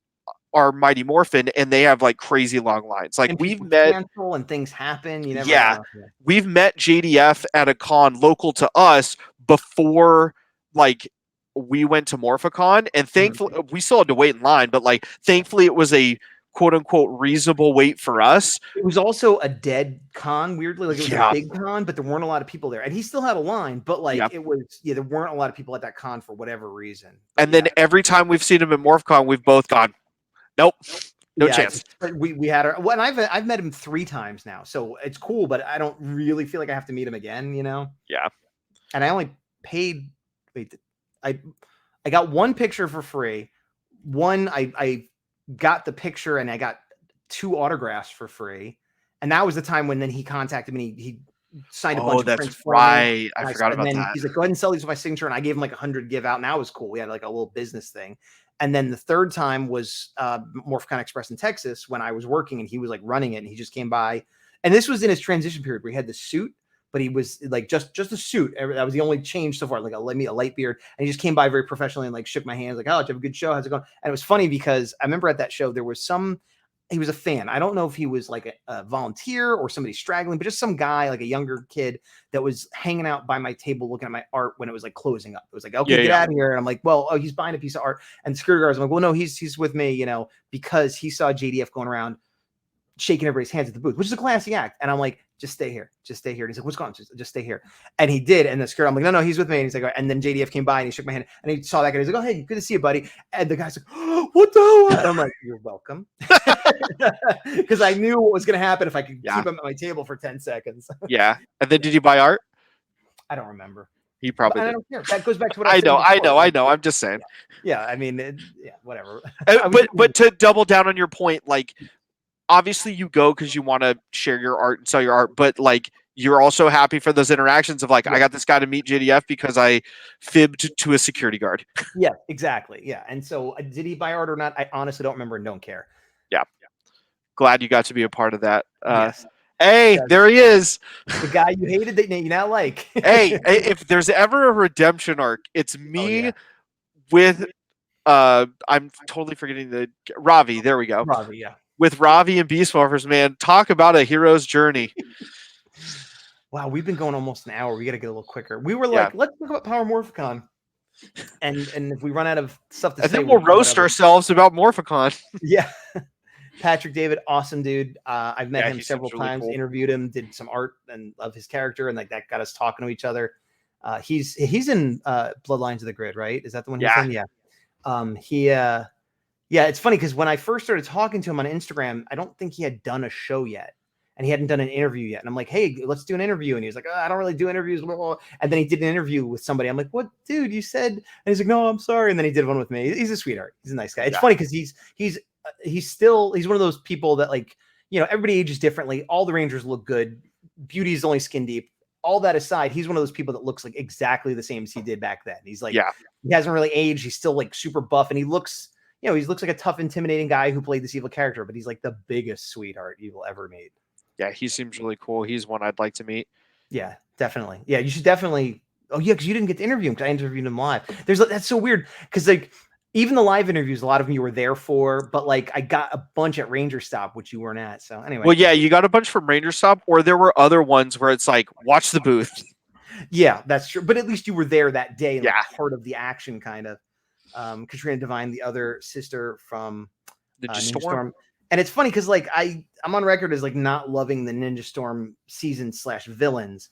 are Mighty Morphin and they have like crazy long lines. Like, we've met and things happen. You never know. We've met JDF at a con local to us before like we went to Morphicon, and thankfully we still had to wait in line, but like thankfully it was a quote unquote reasonable wait for us. It was also a dead con, weirdly, like it was a big con, but there weren't a lot of people there, and he still had a line, but like it was there weren't a lot of people at that con for whatever reason. But and then every time we've seen him at Morphicon, we've both gone, nope, no chance. We had our and I've met him 3 times now, so it's cool, but I don't really feel like I have to meet him again, you know? Yeah. And I only paid. I got 1 picture for free. One I got the picture and I got 2 autographs for free. And that was the time when then he contacted me. He signed a bunch of that's prints for me. right. I And, forgot and about then that. he's like, go ahead and sell these with my signature. And I gave him like 100 give out. And that was cool. We had like a little business thing. And then the third time was Morphicon Express in Texas when I was working and he was like running it. And he just came by. And this was in his transition period where he had the suit, but he was like just a suit. That was the only change so far, like a light beard. And he just came by very professionally and like shook my hands, like, oh, did you have a good show? How's it going? And it was funny because I remember at that show, there was he was a fan. I don't know if he was like a volunteer or somebody straggling, but just some guy, like a younger kid that was hanging out by my table looking at my art when it was like closing up. It was like, okay, get out of here. And I'm like, well, oh, he's buying a piece of art. And the security guards, I'm like, well, no, he's with me, you know, because he saw JDF going around shaking everybody's hands at the booth, which is a classy act. And I'm like, just stay here. Just stay here. And he's like, what's going on? Just stay here. And he did. And the security, I'm like, no, he's with me. And he's like, all right. And then JDF came by and he shook my hand and he saw that guy. He's like, oh, hey, good to see you, buddy. And the guy's like, oh, what the hell? And I'm like, you're welcome. Because I knew what was going to happen if I could keep him at my table for 10 seconds. Yeah. And then did you buy art? I don't remember. He probably did. I don't care. That goes back to what I know. I'm just saying. Yeah. I mean, whatever. But to double down on your point, like, obviously you go because you want to share your art and sell your art, but like you're also happy for those interactions of like, I got this guy to meet JDF because I fibbed to a security guard. Yeah, exactly. Yeah. And so did he buy art or not? I honestly don't remember and don't care. Yeah. Glad you got to be a part of that. Yes. Hey, there he is. The guy you hated that you now like. Hey, if there's ever a redemption arc, it's me with I'm totally forgetting the Ravi. There we go. Ravi, yeah. With Ravi and Beast Morphers, man. Talk about a hero's journey. Wow, we've been going almost an hour. We got to get a little quicker. We were like, let's talk about Power Morphicon. And if we run out of stuff to say, I think we'll roast ourselves about Morphicon. Yeah. Patrick David, awesome dude. I've met him several times, really cool. Interviewed him, did some art and of his character, and like that got us talking to each other. He's in Bloodlines of the Grid, right? Is that the one he's in? Yeah. Yeah, it's funny because when I first started talking to him on Instagram, I don't think he had done a show yet. And he hadn't done an interview yet. And I'm like, hey, let's do an interview. And he was like, oh, I don't really do interviews. And then he did an interview with somebody. I'm like, what, dude, you said? And he's like, no, I'm sorry. And then he did one with me. He's a sweetheart. He's a nice guy. It's funny because he's one of those people that, like, you know, everybody ages differently. All the Rangers look good. Beauty is only skin deep. All that aside, he's one of those people that looks like exactly the same as he did back then. He's like, he hasn't really aged. He's still like super buff. And he looks, you know, he looks like a tough, intimidating guy who played this evil character, but he's like the biggest sweetheart you will ever meet. Yeah, he seems really cool. He's one I'd like to meet. Yeah, definitely. Yeah, you should definitely. Oh yeah, because you didn't get to interview him because I interviewed him live. That's so weird because like even the live interviews, a lot of them you were there for, but like I got a bunch at Ranger Stop, which you weren't at. So anyway. Well, yeah, you got a bunch from Ranger Stop, or there were other ones where it's like watch the booth. Yeah, that's true. But at least you were there that day and like part of the action, kind of. Katrina Devine, the other sister from Ninja Storm. And it's funny because like I'm on record as like not loving the Ninja Storm season / villains.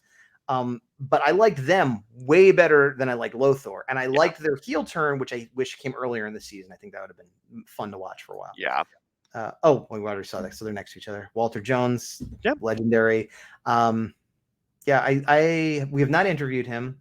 But I liked them way better than I like Lothar. And I liked their heel turn, which I wish came earlier in the season. I think that would have been fun to watch for a while. Yeah. We already saw that. So they're next to each other. Walter Jones, legendary. We have not interviewed him.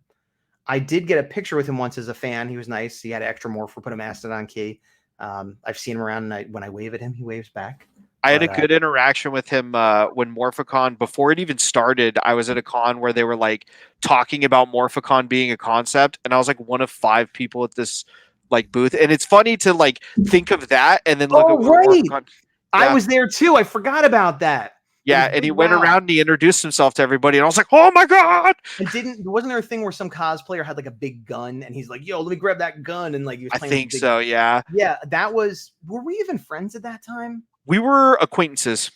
I did get a picture with him once as a fan. He was nice. He had an extra morph for put a Mastodon key. I've seen him around, and when I wave at him, he waves back. I had a good interaction with him when Morphicon, before it even started, I was at a con where they were like talking about Morphicon being a concept, and I was like one of 5 people at this like booth. And it's funny to like think of that and then look at Morphicon. I was there too. I forgot about that. Yeah, and he went around and he introduced himself to everybody, and I was like, "Oh my god!" And wasn't there a thing where some cosplayer had like a big gun, and he's like, "Yo, let me grab that gun," and like he was playing. I think so. Yeah. Yeah, that was. Were we even friends at that time? We were acquaintances.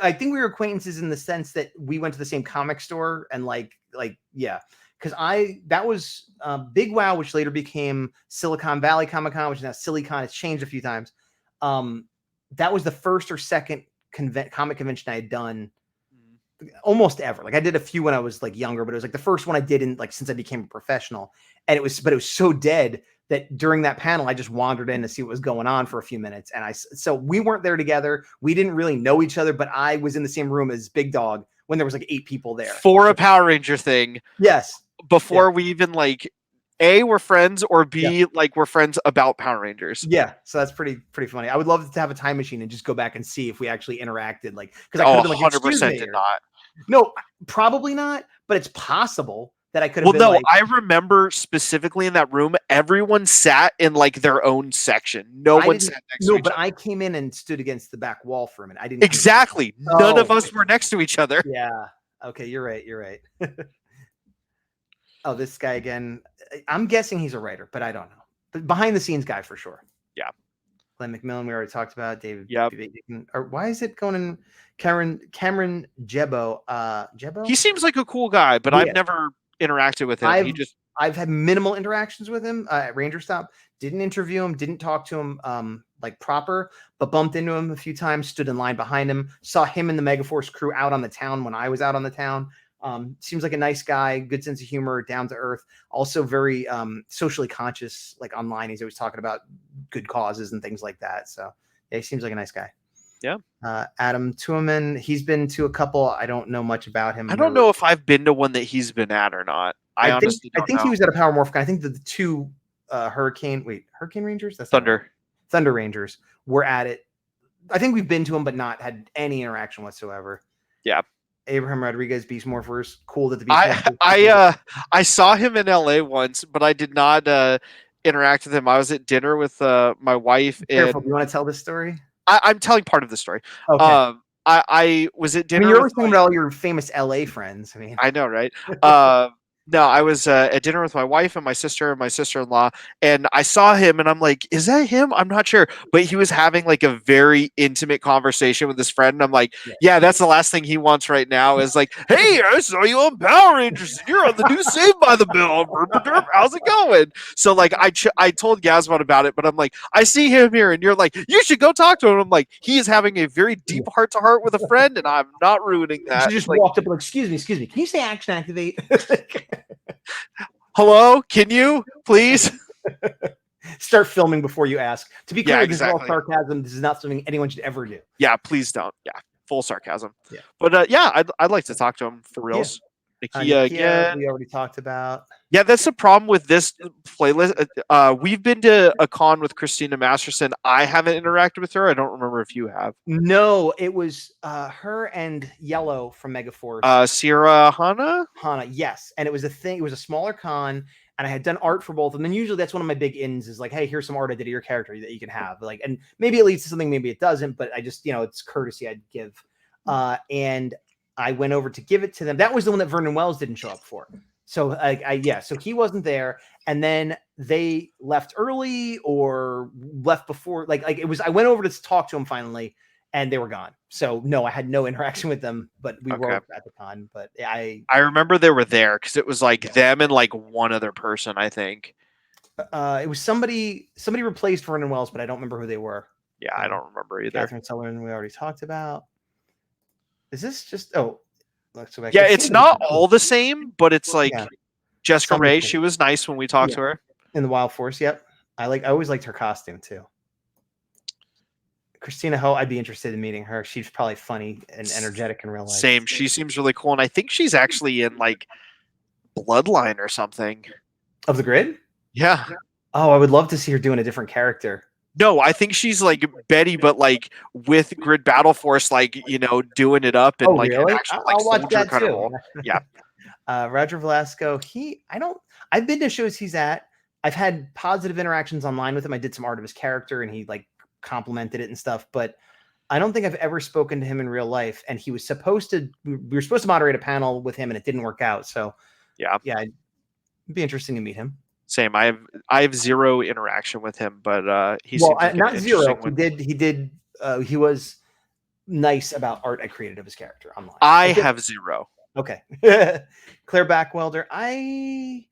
I think we were acquaintances in the sense that we went to the same comic store and yeah, because that was Big Wow, which later became Silicon Valley Comic Con, which is now Silicon. It's changed a few times. That was the first or second comic convention I had done almost ever. Like I did a few when I was like younger, but it was like the first one I did in like since I became a professional. And it was so dead that during that panel I just wandered in to see what was going on for a few minutes. And so we weren't there together. We didn't really know each other, but I was in the same room as Big Dog when there was like 8 people there for a Power Ranger thing. Yes. Before we even like A, we're friends, or B, like we're friends about Power Rangers. Yeah, so that's pretty funny. I would love to have a time machine and just go back and see if we actually interacted. Like, because I could have been like, 100% did not. No, probably not, but it's possible that I could have Well, been no, like, I remember specifically in that room, everyone sat in like their own section. No I one didn't. sat next to No, each but other. I came in and stood against the back wall for a minute. I didn't come. Exactly. None of Oh, us were next to each other. yeah. Okay, you're right. You're right. Oh, this guy again. I'm guessing he's a writer, but I don't know. But behind the scenes guy for sure. Yeah. Glenn McMillan, we already talked about. David. Yep. Or why is it going in? Cameron Jebo. Jebo. He seems like a cool guy, but I've never interacted with him. I've had minimal interactions with him at Ranger Stop. Didn't interview him, didn't talk to him like proper, but bumped into him a few times, stood in line behind him, saw him and the Megaforce crew out on the town when I was out on the town. Seems like a nice guy, good sense of humor, down to earth, also very socially conscious, like online. He's always talking about good causes and things like that. So yeah, he seems like a nice guy. Yeah. Adam Tuaman, he's been to a couple. I don't know much about him. I don't know if I've been to one that he's been at or not. I think he was at a Power Morphicon. I think the two Hurricane Rangers? That's Thunder Rangers were at it. I think we've been to them, but not had any interaction whatsoever. Yeah. Abraham Rodriguez, Beast Morphers. Cool that the Beast Morphers. I saw him in LA once, but I did not interact with him. I was at dinner with my wife. Careful, do you want to tell this story? I'm telling part of the story. Okay. I was at dinner. You're always talking about all your famous LA friends. I know, right? No, I was at dinner with my wife and my sister and my sister-in-law, and I saw him, and I'm like, "Is that him?" I'm not sure, but he was having like a very intimate conversation with his friend, and I'm like, "Yeah, that's the last thing he wants right now is like, hey, I saw you on Power Rangers, and you're on the new Saved by the Bell. How's it going?" So like, I told Gazbot about it, but I'm like, I see him here, and you're like, you should go talk to him. I'm like, he is having a very deep heart-to-heart with a friend, and I'm not ruining that. She just walked up like, excuse me, can you say action activate? Hello, can you please start filming before you ask? To be clear, yeah, this is all sarcasm. This is not something anyone should ever do. Yeah, please don't. Yeah, full sarcasm. Yeah, but yeah, I'd like to talk to him for reals. Yeah. Nikia, we already talked about. Yeah, that's the problem with this playlist. We've been to a con with Christina Masterson. I haven't interacted with her. I don't remember if you have. No, it was her and Yellow from Megaforce. Sierra Hana, yes. And it was a thing. It was a smaller con, and I had done art for both of them. And usually that's one of my big ins is like, hey, here's some art I did of your character that you can have. Like, and maybe it leads to something, maybe it doesn't, but I just, it's courtesy I'd give. And I went over to give it to them. That was the one that Vernon Wells didn't show up for. So so he wasn't there, and then they left early or left before. Like it was. I went over to talk to him finally, and they were gone. So no, I had no interaction with them, but we were at the con. But I remember they were there because it was like them and like one other person. I think it was somebody replaced Vernon Wells, but I don't remember who they were. Yeah, I don't remember either. Catherine Sutherland, we already talked about. Is this just yeah, it's not all the same, but it's like Jessica Ray. She was nice when we talked to her in the Wild Force. Yep, I always liked her costume too. Christina Ho, I'd be interested in meeting her. She's probably funny and energetic in real life. Same. She seems really cool, and I think she's actually in like Bloodline or something. Of the Grid? Yeah. Oh, I would love to see her doing a different character. No, I think she's like Betty, but like with Grid Battle Force, like doing it up and like really? an actual like I'll soldier kind of role. Yeah. Roger Velasco. I've been to shows he's at. I've had positive interactions online with him. I did some art of his character, and he like complimented it and stuff. But I don't think I've ever spoken to him in real life. And he was supposed to. We were supposed to moderate a panel with him, and it didn't work out. So yeah, it'd be interesting to meet him. Same. I have zero interaction with him, but he seems like not zero. He was nice about art I created of his character online. I have zero. Okay. Claire Backwelder. I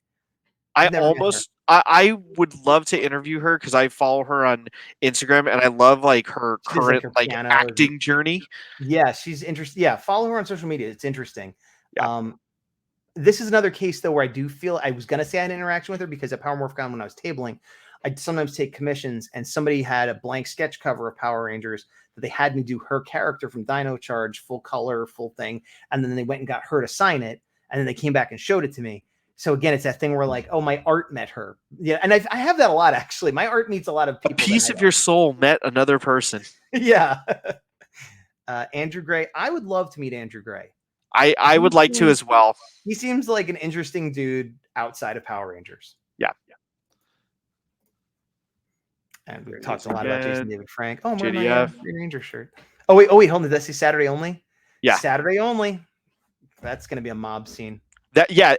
would love to interview her because I follow her on Instagram and I love like her current like acting journey. Yeah, she's interesting. Yeah, follow her on social media. It's interesting. Yeah. This is another case, though, where I do feel I was going to say I had an interaction with her because at Power Morphicon, when I was tabling, I'd sometimes take commissions and somebody had a blank sketch cover of Power Rangers that they had me do her character from Dino Charge, full color, full thing. And then they went and got her to sign it. And then they came back and showed it to me. So again, it's that thing where like, oh, my art met her. Yeah. And I have that a lot, actually. My art meets a lot of people. A piece of your soul met another person. Yeah. Andrew Gray. I would love to meet Andrew Gray. I would like to as well. He seems like an interesting dude outside of Power Rangers. Yeah. And we've talked a lot about Jason David Frank. Oh, I'm wearing JDF. my Green Ranger shirt. Oh wait, hold on. Did that say Saturday only? Yeah. Saturday only. That's gonna be a mob scene.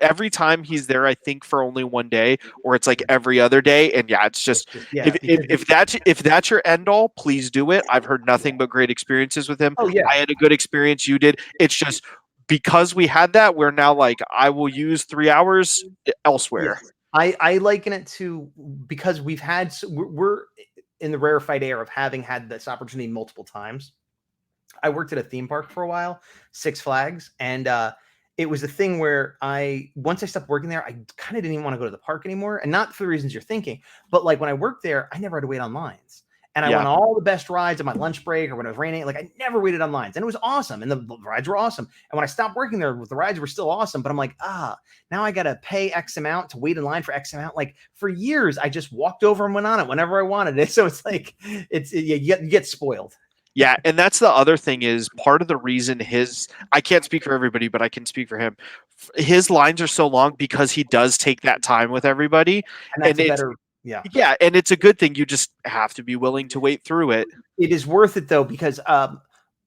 Every time he's there, I think for only one day, or it's like every other day, and it's just if that's your end all, please do it. I've heard nothing but great experiences with him. Oh yeah, I had a good experience. You did. It's just because we had that, we're now like, I will use 3 hours elsewhere. Yeah. I liken it to, because we're in the rarefied air of having had this opportunity multiple times. I worked at a theme park for a while, Six Flags, and it was a thing where once I stopped working there, I kind of didn't even want to go to the park anymore. And not for the reasons you're thinking, but like when I worked there, I never had to wait on lines. And I went on all the best rides on my lunch break or when it was raining. Like I never waited on lines, and it was awesome. And the rides were awesome. And when I stopped working there, the rides were still awesome. But I'm like, now I got to pay X amount to wait in line for X amount. Like for years, I just walked over and went on it whenever I wanted it. So it's like, you get spoiled. Yeah, and that's the other thing is part of the reason I can't speak for everybody, but I can speak for him. His lines are so long because he does take that time with everybody. And that's better. Yeah. Yeah, and it's a good thing. You just have to be willing to wait through it. It is worth it though, because a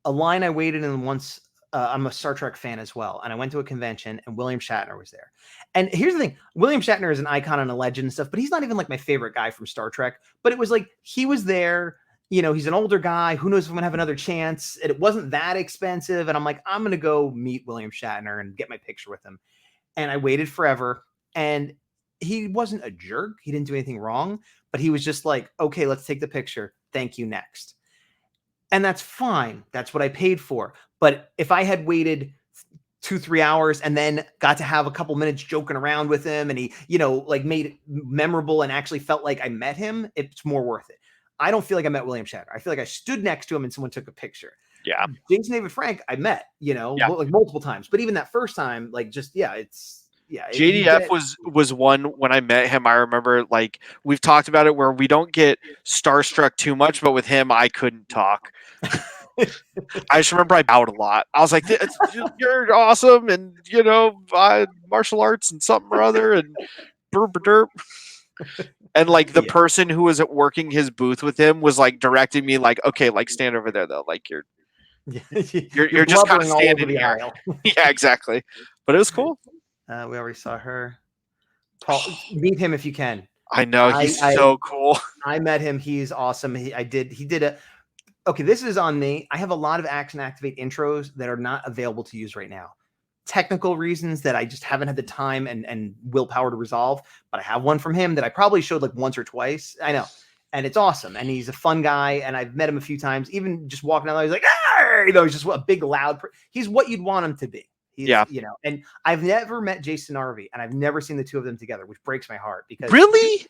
line I waited in once, I'm a Star Trek fan as well. And I went to a convention and William Shatner was there. And here's the thing, William Shatner is an icon and a legend and stuff, but he's not even like my favorite guy from Star Trek. But it was like, he was there. He's an older guy. Who knows if I'm gonna have another chance? And it wasn't that expensive. And I'm like, I'm gonna go meet William Shatner and get my picture with him. And I waited forever. And he wasn't a jerk. He didn't do anything wrong. But he was just like, okay, let's take the picture. Thank you. Next. And that's fine. That's what I paid for. But if I had waited 2-3 hours and then got to have a couple minutes joking around with him, and he, like made it memorable and actually felt like I met him, it's more worth it. I don't feel like I met William Shatner. I feel like I stood next to him and someone took a picture. Yeah. Jason David Frank, I met, like multiple times. But even that first time, like JDF was one when I met him. I remember, like, we've talked about it where we don't get starstruck too much, but with him, I couldn't talk. I just remember I bowed a lot. I was like, "You're awesome," and martial arts and something or other, and derp. And like the person who was working his booth with him was like directing me, like, "Okay, like stand over there though, like you're just kind of standing here." Yeah, exactly. But it was cool. We already saw her. Paul, meet him if you can. I know he's so cool. I met him. He's awesome. He did a. Okay, this is on me. I have a lot of Action Activate intros that are not available to use right now. Technical reasons that I just haven't had the time and willpower to resolve. But I have one from him that I probably showed like once or twice. I know. And it's awesome. And he's a fun guy. And I've met him a few times. Even just walking down there, he's like, he's just a big, loud. He's what you'd want him to be. He's, and I've never met Jason Arvey, and I've never seen the two of them together, which breaks my heart because really,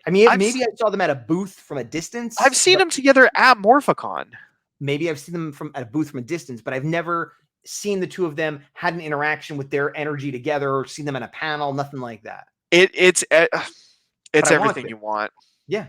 I mean, maybe I saw them at a booth from a distance. I've seen them together at Morphicon. Maybe I've seen them at a booth from a distance, but I've never seen the two of them had an interaction with their energy together or seen them in a panel, nothing like that. It's everything you want. Yeah.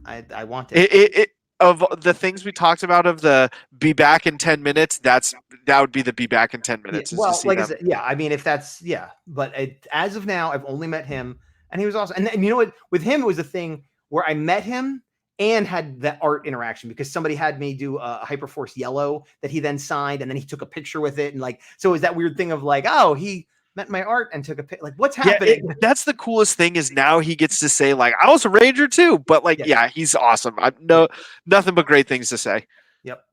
I want it. Of the things we talked about of the be back in 10 minutes, that would be the be back in 10 minutes. Yeah, well, like I said, I mean, if that's, but as of now, I've only met him and he was awesome. And you know what, with him, it was a thing where I met him and had that art interaction because somebody had me do a Hyperforce Yellow that he then signed and then he took a picture with it. And like, so it was that weird thing of like, oh, he met my art and took a picture. Like, what's happening? That's the coolest thing is now he gets to say like, I was a Ranger too, but like, he's awesome. Nothing but great things to say. Yep.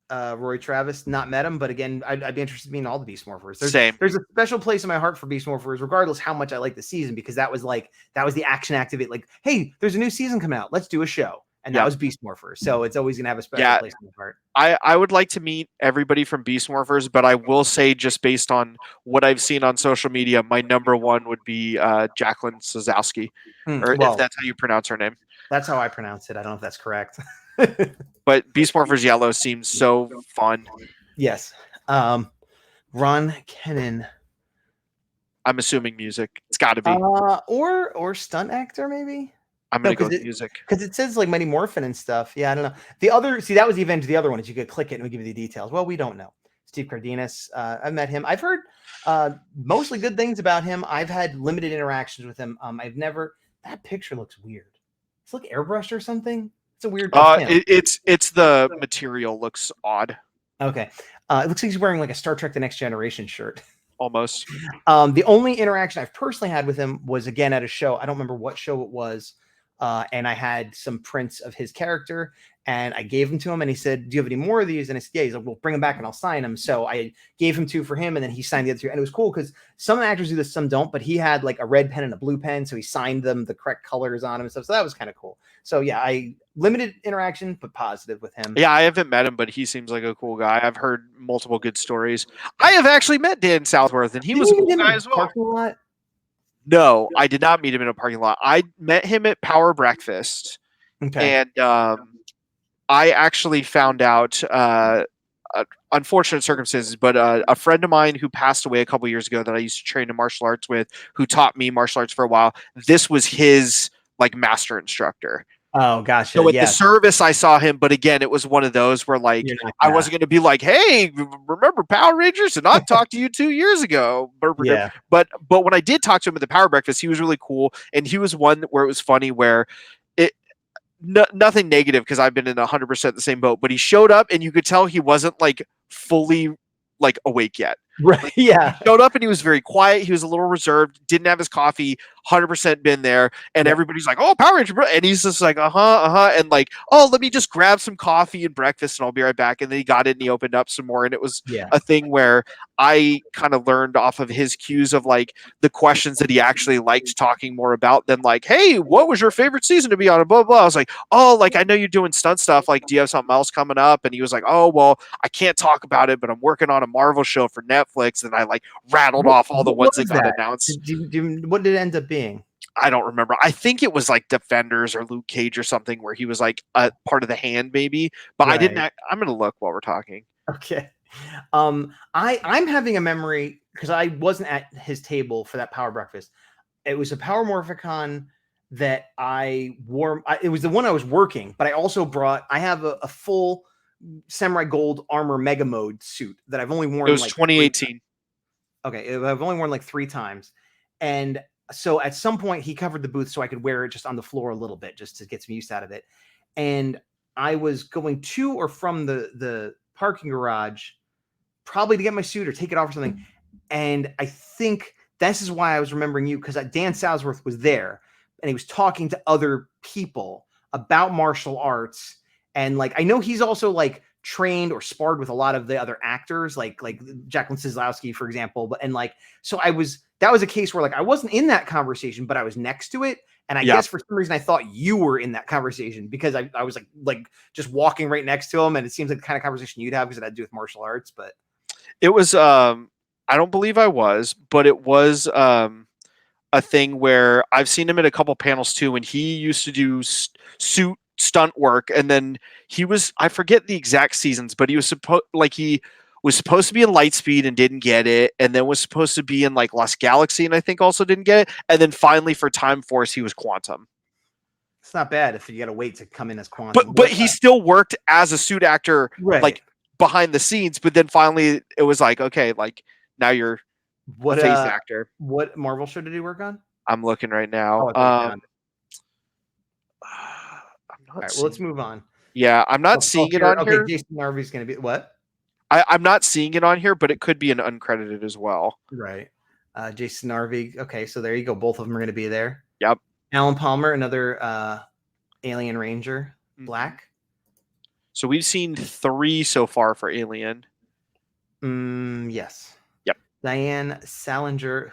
Roy Travis, not met him, but again, I'd be interested in meeting all the Beast Morphers. Same. There's a special place in my heart for Beast Morphers, regardless how much I like the season, because that was the Action Activate. Like, hey, there's a new season coming out. Let's do a show. And that was Beast Morphers. So it's always going to have a special place in my heart. I would like to meet everybody from Beast Morphers, but I will say just based on what I've seen on social media, my number one would be Jacqueline Sozowski, if that's how you pronounce her name. That's how I pronounce it. I don't know if that's correct. But Beast Morphers Yellow seems so fun. Yes. Ron Kennan. I'm assuming music. It's got to be. Or stunt actor, maybe? I'm going to go with music. Because it says like Mighty Morphin and stuff. Yeah, I don't know. That was the event. The other one is you could click it and we give you the details. Well, we don't know. Steve Cardenas. I've met him. I've heard mostly good things about him. I've had limited interactions with him. I've never. That picture looks weird. It's like airbrushed or something. It's a weird. That's him. It's the material looks odd. Okay. It looks like he's wearing like a Star Trek: The Next Generation shirt. Almost. The only interaction I've personally had with him was again at a show. I don't remember what show it was. And I had some prints of his character and I gave them to him and he said, do you have any more of these? And I said, yeah. He's like, well, bring them back and I'll sign them. So I gave him 2 for him and then he signed the other 2. And it was cool because some actors do this, some don't, but he had like a red pen and a blue pen. So he signed them the correct colors on them and stuff. So that was kind of cool. So yeah, I limited interaction, but positive with him. Yeah, I haven't met him, but he seems like a cool guy. I've heard multiple good stories. I have actually met Dan Southworth and he was a cool guy as well. Parking lot? No, I did not meet him in a parking lot. I met him at Power Breakfast. Okay. And I actually found out, unfortunate circumstances, but a friend of mine who passed away a couple years ago that I used to train in martial arts with, who taught me martial arts for a while, this was his like master instructor. Oh, gotcha. So at the service, I saw him, but again, it was one of those where like I wasn't going to be like, "Hey, remember Power Rangers?" And I talked to you 2 years ago. Yeah. But when I did talk to him at the Power Breakfast, he was really cool, and he was one where it was funny where nothing negative because I've been in 100% the same boat, but he showed up and you could tell he wasn't like fully like awake yet. Right. Like, yeah. He showed up and he was very quiet. He was a little reserved, didn't have his coffee, 100% been there. And everybody's like, oh, Power Ranger, bro. And he's just like, and like, oh, let me just grab some coffee and breakfast and I'll be right back. And then he got it and he opened up some more. And it was a thing where I kind of learned off of his cues of like the questions that he actually liked talking more about than like, hey, what was your favorite season to be on? And blah, blah. I was like, oh, like I know you're doing stunt stuff. Like, do you have something else coming up? And he was like, oh, well, I can't talk about it, but I'm working on a Marvel show for Netflix. And I like rattled off all the ones that got announced. What did it end up being? I don't remember. I think it was like Defenders or Luke Cage or something where he was like a part of the hand maybe, but I didn't. I'm going to look while we're talking. Okay. I'm having a memory because I wasn't at his table for that Power Breakfast. It was a Power Morphicon that I wore. It was the one I was working, but I also brought, I have a full Samurai Gold Armor Mega Mode suit that I've only worn. It was like 2018. Okay. I've only worn like 3 times. And so at some point he covered the booth so I could wear it just on the floor a little bit, just to get some use out of it. And I was going to or from the parking garage, probably to get my suit or take it off or something. And I think this is why I was remembering you, because Dan Southworth was there and he was talking to other people about martial arts. And like, I know he's also like trained or sparred with a lot of the other actors, like Jacqueline Sislowski, for example. But, and like, so that was a case where like, I wasn't in that conversation, but I was next to it. And I guess for some reason I thought you were in that conversation because I was like just walking right next to him. And it seems like the kind of conversation you'd have because it had to do with martial arts, but it was, I don't believe I was, but it was, a thing where I've seen him in a couple panels too. And he used to do suit stunt work. And then I forget the exact seasons, but he was supposed to be in Lightspeed and didn't get it, and then was supposed to be in like Lost Galaxy and I think also didn't get it, and then finally for Time Force he was Quantum. It's not bad if you got to wait to come in as Quantum. But he still worked as a suit actor, like behind the scenes. But then finally it was like, okay, like now you're a face actor. What Marvel show did he work on? I'm looking right now. I'm not. All right, well, let's move on. Yeah, I'm not seeing it on here. Okay, Jason Narvy's going to be what? I'm not seeing it on here, but it could be an uncredited as well. Right. Jason Narvy. Okay, so there you go. Both of them are going to be there. Yep. Alan Palmer, another Alien Ranger, Black. So we've seen 3 so far for Alien. Yes. Yep. Diane Salinger,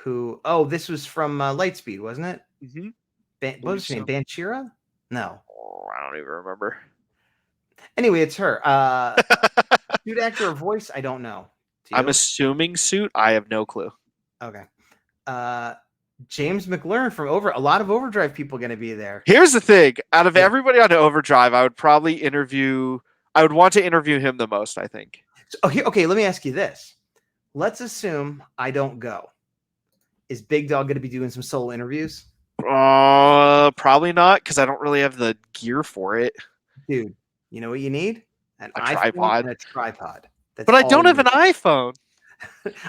this was from Lightspeed, wasn't it? Mm-hmm. What was her name? Banchira? No. Oh, I don't even remember. Anyway, it's her. Suit actor or voice? I don't know. I'm assuming suit. I have no clue. Okay. James McLaren from a lot of Overdrive people going to be there. Here's the thing. Out of everybody on Overdrive, I would want to interview him the most, I think. Okay, let me ask you this. Let's assume I don't go. Is Big Dog going to be doing some solo interviews? Probably not, because I don't really have the gear for it. Dude, you know what you need? A tripod. And a tripod. That's But I all don't you have an need. iPhone.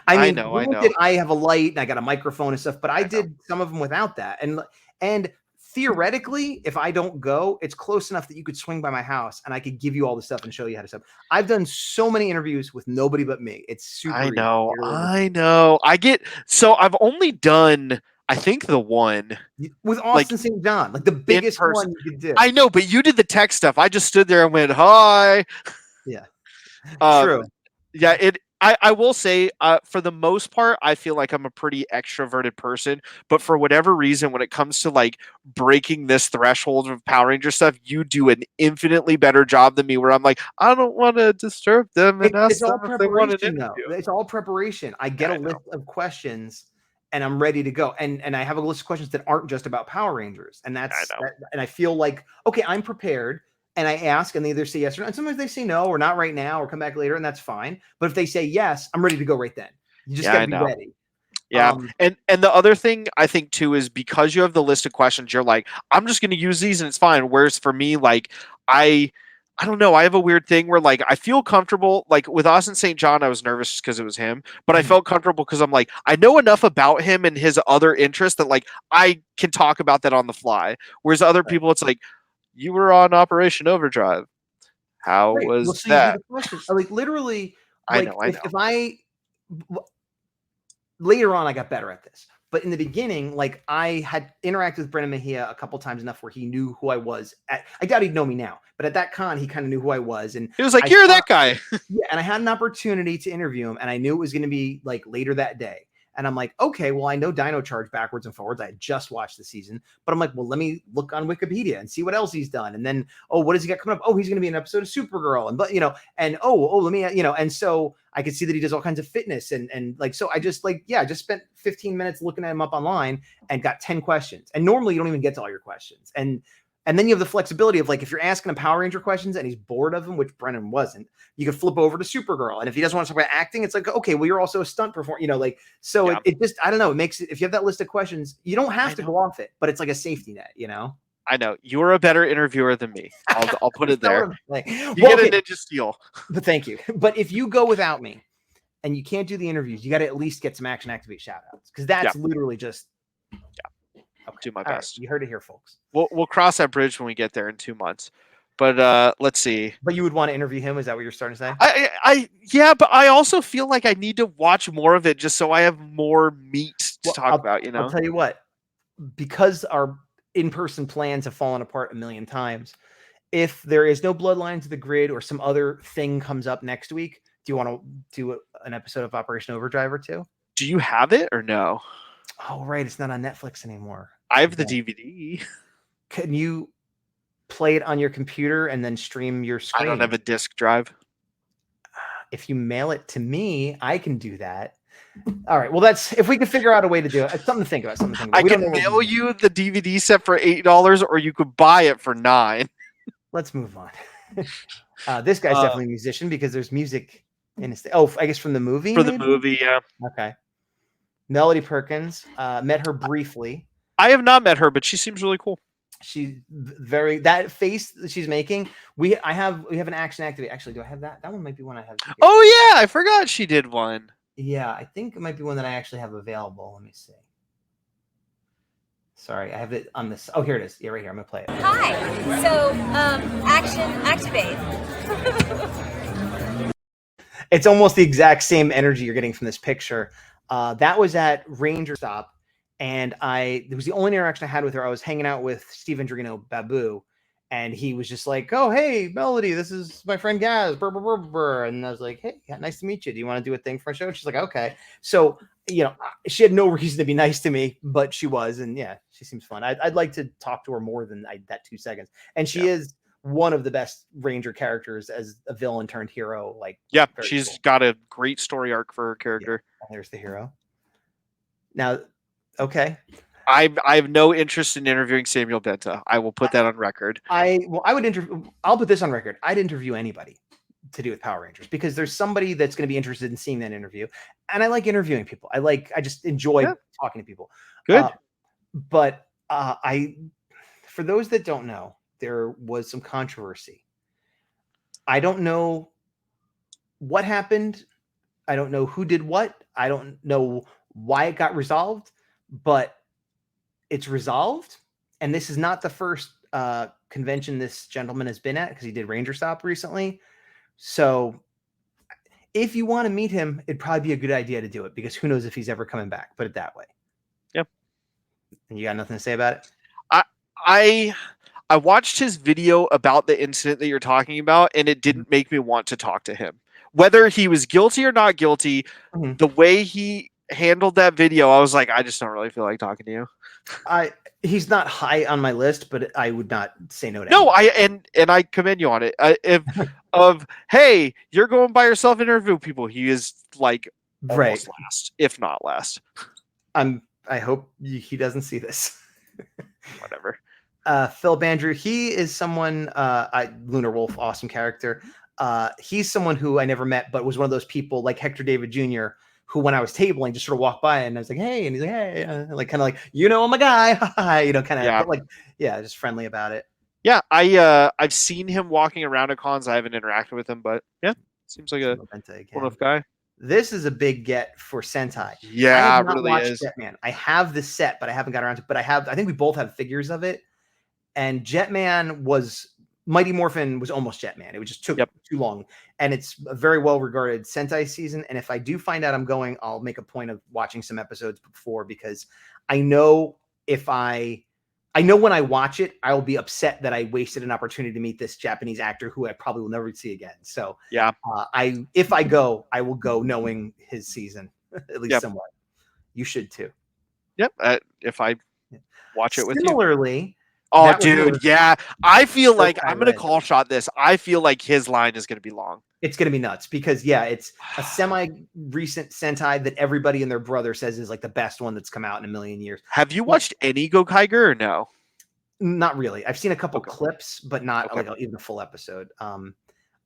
I I mean, know, I look know, at I have a light and I got a microphone and stuff, but I I know. did some of them without that. And theoretically, if I don't go, it's close enough that you could swing by my house and I could give you all the stuff and show you how to stuff. I've done so many interviews with nobody but me. It's super I easy. know, I know. So I've only done, I think, the one With like Austin St. John, like the in biggest person. one you could do. I know, but you did the tech stuff. I just stood there and went, "Hi." Yeah. Um, True. yeah, I will say, for the most part, I feel like I'm a pretty extroverted person. But for whatever reason, when it comes to like breaking this threshold of Power Ranger stuff, you do an infinitely better job than me. Where I'm like, I don't want to disturb them and It's ask them all if they want an preparation, though. interview. It's all preparation. I get a I list know. of questions and I'm ready to go. And I have a list of questions that aren't just about Power Rangers. And I that's know. that, and I feel like, okay, I'm prepared. And I ask, and they either say yes or no. And sometimes they say no, or not right now, or come back later, and that's fine. But if they say yes, I'm ready to go right then. You just Yeah, got I to be know. ready. Yeah, and the other thing I think too is because you have the list of questions, you're like, I'm just going to use these and it's fine. Whereas for me, like I, I don't know, I have a weird thing where like I feel comfortable. Like with Austin St. John, I was nervous because it was him, but I Mhm. felt comfortable because I'm like I know enough about him and his other interests that like I can talk about that on the fly. Whereas other Right. people, it's like you were on Operation Overdrive. How Right. Well, was so you do that? the question. Like literally, I like know, I know. if I later on I got better at this. But in the beginning, like I had interacted with Brendan Mejia a couple times enough where he knew who I was. I doubt he'd know me now, but at that con, he kind of knew who I was. And He was like, I "You're saw, that guy." yeah, and I had an opportunity to interview him, and I knew it was going to be like later that day. And I'm like, okay, well, I know Dino Charge backwards and forwards. I had just watched the season, but I'm like, well, let me look on Wikipedia and see what else he's done. And then, oh, what does he got coming up? Oh, he's going to be in an episode of Supergirl, and but and let me, and so I could see that he does all kinds of fitness and like, so I just like, yeah, I just spent 15 minutes looking at him up online and got 10 questions. And normally you don't even get to all your questions. And then you have the flexibility of like, if you're asking him Power Ranger questions and he's bored of them, which Brennan wasn't, you could flip over to Supergirl. And if he doesn't want to talk about acting, it's like, okay, well, you're also a stunt performer, like, so Yeah, it just, I don't know, it makes it, if you have that list of questions, you don't have I to know. go off it, but it's like a safety net. I know. You're a better interviewer than me. I'll put it there. Like, You well, get a okay, ninja steel. but thank you. But if you go without me and you can't do the interviews, you got to at least get some Action Activate shout outs because Yeah, that's literally just, okay. do my All right. best. You heard it here, folks. We'll cross that bridge when we get there in 2 months. But let's see. But you would want to interview him? Is that what you're starting to say? Yeah, but I also feel like I need to watch more of it just so I have more meat to Well, talk about, I'll tell you what, because our in-person plans have fallen apart a million times, if there is no Bloodline to the Grid or some other thing comes up next week, do you want to do an episode of Operation Overdrive or two? Do you have it or no? Oh, right. It's not on Netflix anymore. I have the DVD. Can you play it on your computer and then stream your I don't screen? have a disc drive. If you mail it to me, I can do that. All right. Well, that's if we can figure out a way to do it. It's something to think about. I can mail you the DVD set for $8, or you could buy it for $9. Let's move on. This guy's definitely a musician because there's music in his. Oh, I guess from the movie. For maybe? the movie, yeah. Okay. Melody Perkins. Met her briefly. I have not met her, but she seems really cool. She's very that face that she's making. We have an Action Activate. Actually, do I have that? That one might be one I have. Oh yeah, I forgot she did one. Yeah, I think it might be one that I actually have available. Let me see. Sorry, I have it on this. Oh, here it is. Yeah, right here. I'm gonna play it. Hi. So, Action Activate. It's almost the exact same energy you're getting from this picture. That was at Ranger Stop. And it was the only interaction I had with her. I was hanging out with Steve Andrino, Babu, and he was just like, "Oh, hey, Melody, this is my friend Gaz." Brr, brr, brr, brr. And I was like, "Hey, yeah, nice to meet you. Do you want to do a thing for a show?" She's like, "Okay." So, she had no reason to be nice to me, but she was, and yeah, she seems fun. I'd like to talk to her more than that 2 seconds. And she is one of the best Ranger characters as a villain turned hero. Like, yeah, she's got a great story arc for her character. Yeah. There's the hero. Now. Okay. I have no interest in interviewing Samuel Benta. I will put that on record. I'll put this on record. I'd interview anybody to do with Power Rangers because there's somebody that's going to be interested in seeing that interview. And I like interviewing people. I just enjoy talking to people. Good. But for those that don't know, there was some controversy. I don't know what happened. I don't know who did what. I don't know why it got resolved, but it's resolved. And this is not the first convention this gentleman has been at, because he did Ranger Stop recently. So if you want to meet him, it'd probably be a good idea to do it, because who knows if he's ever coming back. Put it that way. Yep. And you got nothing to say about it? I watched his video about the incident that you're talking about, and it didn't make me want to talk to him. Whether he was guilty or not guilty, the way he handled that video, I was like, I just don't really feel like talking to you. He's not high on my list, but I would not say no to him. No, I commend you on it. Hey, you're going by yourself to interview people. He is like almost last, if not last. I hope he doesn't see this. Whatever. Phil Bandrew, he is someone, Lunar Wolf, awesome character. He's someone who I never met, but was one of those people like Hector David Jr., who when I was tabling just sort of walked by and I was like, hey, and he's like, hey, like kind of like, I'm a guy, kind of like, just friendly about it. Yeah, I've seen him walking around at cons. I haven't interacted with him, but yeah, seems like a cool enough guy. This is a big get for Sentai. Yeah, I have not really watched is. Jetman. I have this set, but I haven't got around to it. But I think we both have figures of it. And Jetman Mighty Morphin was almost Jetman. It just took too long. And it's a very well regarded Sentai season. And if I do find out I'm going, I'll make a point of watching some episodes before, because I know when I watch it, I'll be upset that I wasted an opportunity to meet this Japanese actor who I probably will never see again. So if I go, I will go knowing his season, at least somewhat. You should too. Yep. If I watch it with you. Similarly. Oh, dude, yeah. I feel like I'm going to call shot this. I feel like his line is going to be long. It's going to be nuts, because it's a semi-recent Sentai that everybody and their brother says is like the best one that's come out in a million years. Have you watched any Gokaiger or no? Not really. I've seen a couple clips, but not like even a full episode.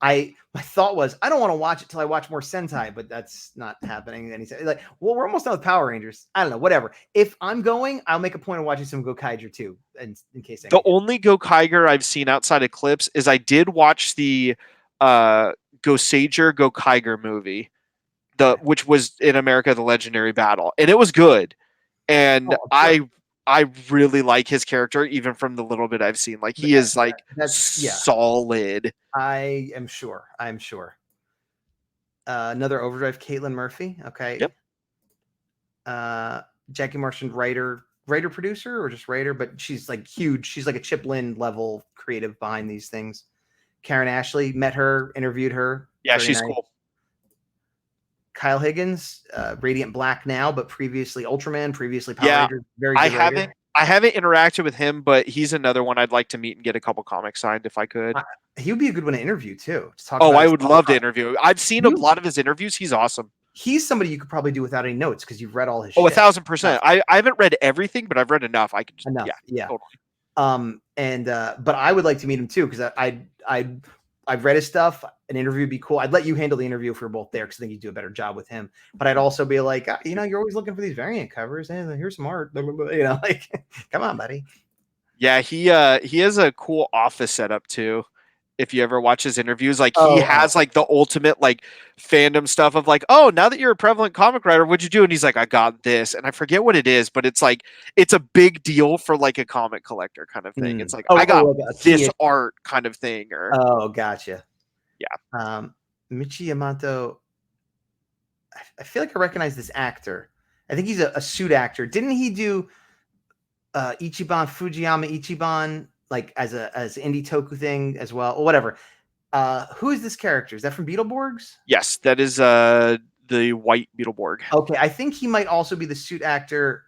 My thought was, I don't want to watch it till I watch more Sentai, but that's not happening. And he said, like, well, we're almost done with Power Rangers. I don't know, whatever. If I'm going, I'll make a point of watching some Gokaiger too, in case. The only Gokaiger I've seen outside of clips is I did watch the Goseiger Gokaiger movie, which was in America, the Legendary Battle, and it was good. And I really like his character, even from the little bit I've seen. Like, he is like solid. I'm sure. Another Overdrive, Caitlin Murphy. Okay. Yep. Jackie Martian, writer producer, or just writer, but she's like huge. She's like a Chip Lind level creative behind these things. Karen Ashley, met her, interviewed her. Yeah, she's cool. Kyle Higgins, Radiant Black now, but previously Ultraman, previously Power Rangers. Very good I haven't interacted with him, but he's another one I'd like to meet and get a couple comics signed if I could. He would be a good one to interview too. I would love to interview. I've seen a lot of his interviews. He's awesome. He's somebody you could probably do without any notes, because you've read all his. 1,000%. I haven't read everything, but I've read enough. I could just, yeah, totally. But I would like to meet him too, because I've read his stuff. An interview would be cool. I'd let you handle the interview if we're both there, because I think you do a better job with him. But I'd also be like, you're always looking for these variant covers. Hey, here's some art. Like, come on, buddy. Yeah, he has a cool office setup too. If you ever watch his interviews, like he has like the ultimate like fandom stuff of like, oh, now that you're a prevalent comic writer, what'd you do? And he's like, I got this, and I forget what it is, but it's like it's a big deal for like a comic collector kind of thing. It's like I got this art kind of thing, or gotcha. Yeah. Michi Yamato. I feel like I recognize this actor. I think he's a suit actor. Didn't he do Ichiban Fujiyama Ichiban? Like as indie toku thing as well, or whatever. Who is this character? Is that from Beetleborgs? Yes, that is the white Beetleborg. Okay, I think he might also be the suit actor.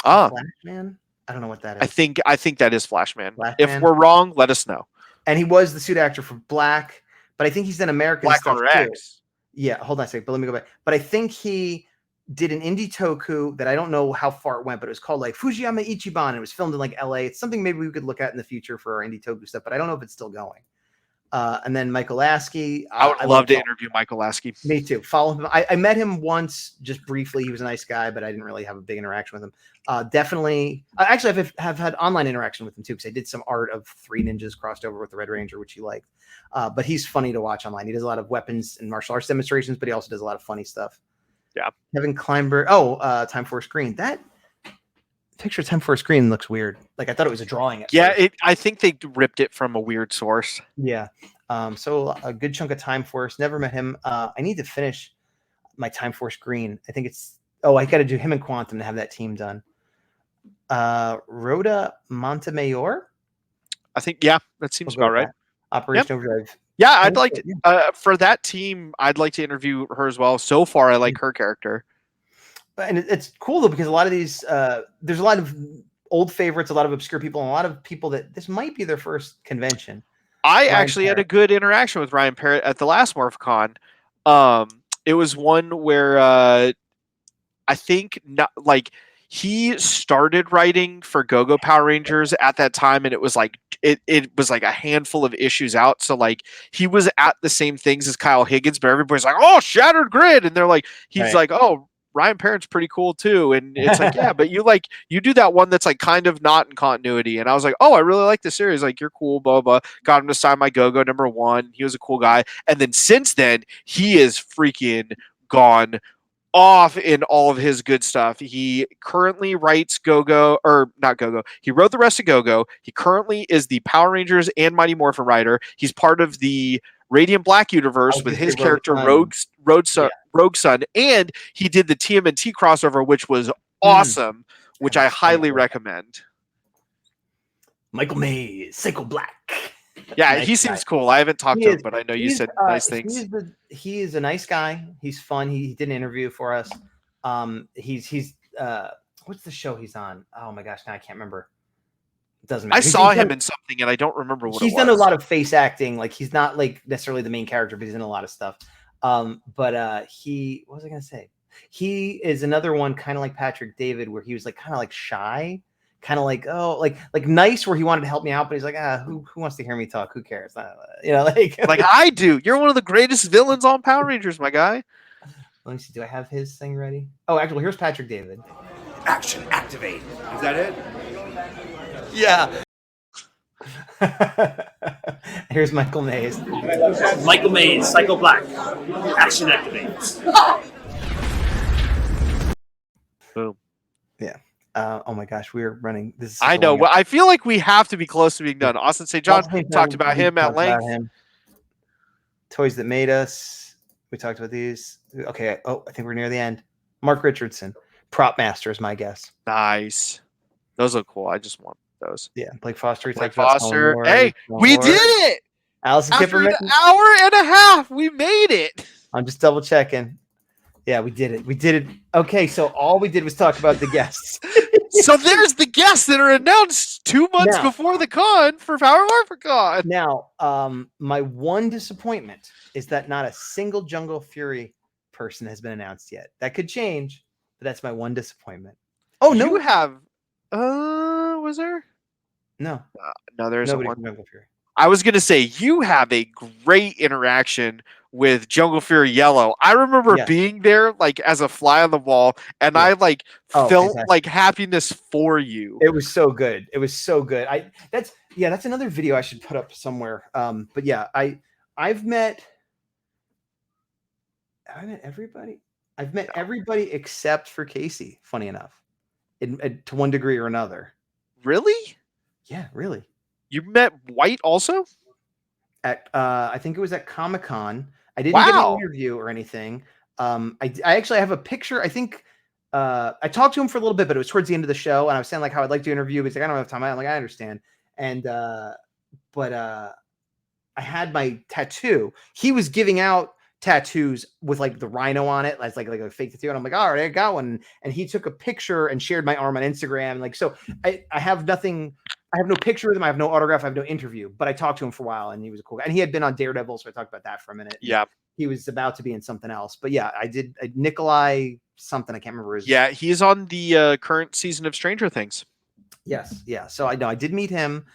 Flashman? I don't know what that is. I think that is Flashman. If we're wrong, let us know. And he was the suit actor for Black, but I think he's done American Black stuff or too. X. Yeah, hold on a second, but let me go back. But I think he did an indie toku that I don't know how far it went, but it was called like Fujiyama Ichiban. It was filmed in like LA. It's something maybe we could look at in the future for our indie toku stuff, but I don't know if it's still going. And then Michael Lasky. I would love to interview Michael Lasky. Me too. Follow him. I met him once, just briefly. He was a nice guy, but I didn't really have a big interaction with him. Definitely. Actually, have had online interaction with him too, because I did some art of 3 ninjas crossed over with the Red Ranger, which he liked. But he's funny to watch online. He does a lot of weapons and martial arts demonstrations, but he also does a lot of funny stuff. Yeah. Kevin Kleinberg. Time for a Screen. That picture of Time for a Screen looks weird. Like I thought it was a drawing. I think they ripped it from a weird source. Yeah. So a good chunk of Time Force. Never met him. I need to finish my Time Force Green. I think it's I got to do him and Quantum to have that team done. Rhoda Montemayor. I think that seems about right. Operation Overdrive. Yeah, I'd like to for that team. I'd like to interview her as well. So far, I like her character. And it's cool though, because a lot of these there's a lot of old favorites, a lot of obscure people, and a lot of people that this might be their first convention. I actually had a good interaction with Ryan Parrott at the last Morphicon. It was one where I think he started writing for Go-Go Power Rangers at that time, and it was like it was like a handful of issues out. So like he was at the same things as Kyle Higgins, but everybody's like, "Oh, Shattered Grid," and they're like, he's like, "Oh, Ryan Parrott's pretty cool too." And it's like, yeah, but you do that one that's like kind of not in continuity. And I was like, oh, I really like this series. Like, you're cool, blah, blah. Got him to sign my Go-Go #1. He was a cool guy. And then since then, he is freaking gone off in all of his good stuff. He currently writes Go-Go, or not Go-Go. He wrote the rest of Go-Go. He currently is the Power Rangers and Mighty Morphin writer. He's part of the Radiant Black universe with his character Rogue Son, and he did the TMNT crossover, which was awesome, which I highly recommend. Michael Mays, Psycho Black. Yeah, nice he seems cool. I haven't talked to him, but I know you said nice things. He is a nice guy. He's fun. He did an interview for us. He's what's the show he's on? Oh my gosh, now I can't remember. It doesn't matter. I saw him in something, and I don't remember what. He's done a lot of face acting. Like he's not like necessarily the main character, but he's in a lot of stuff. But he, what was I gonna say? He is another one, kind of like Patrick David, where he was like kind of like shy, kind of like like nice, where he wanted to help me out, but he's like, who wants to hear me talk? Who cares? Like I do. You're one of the greatest villains on Power Rangers, my guy. Let me see. Do I have his thing ready? Oh, actually, well, here's Patrick David. Action activate. Is that it? Yeah. Here's Michael Mays. Michael Mays, Psycho Black. Action activate. Boom. Yeah. Oh my gosh, we're running. This is I know. Well, I feel like we have to be close to being done. Austin St. John talked about him at length. Toys That Made Us. We talked about these. Okay. Oh, I think we're near the end. Mark Richardson, Prop Master is my guess. Nice. Those look cool. I just want those. Yeah, Blake Foster. Blake Foster. Hey, we did it! Allison After Kipperman. an hour and a half, we made it. I'm just double checking. Yeah, we did it. We did it. Okay, so all we did was talk about the guests. So there's the guests that are announced 2 months before the con for Power Morphicon. Now, my one disappointment is that not a single Jungle Fury person has been announced yet. That could change, but that's my one disappointment. Oh, no. You have... was there? No. No, there's nobody one. from Jungle Fury. I was going to say, you have a great interaction with Jungle Fury Yellow. I remember being there like as a fly on the wall, and I like felt fantastic. Like happiness for you. It was so good. It was so good. That's another video I should put up somewhere. But yeah, I've met everybody. I've met everybody except for Casey, funny enough. To one degree or another. Really? Yeah, really. You met White also? At I think it was at Comic-Con. I didn't get an interview or anything. I actually have a picture. I think I talked to him for a little bit, but it was towards the end of the show, and I was saying like how I'd like to interview. He's like, I don't have time. I'm like, I understand. And but I had my tattoo. He was giving out tattoos with like the rhino on it, as like a fake tattoo, and I'm like, all right, I got one. And he took a picture and shared my arm on Instagram. And like, so I have nothing. I have no picture with him. I have no autograph. I have no interview. But I talked to him for a while, and he was a cool guy. And he had been on Daredevil, so I talked about that for a minute. Yeah, he was about to be in something else. But yeah, I did. Nikolai something. I can't remember his. Yeah, he's on the current season of Stranger Things. Yes, yeah. So I know I did meet him.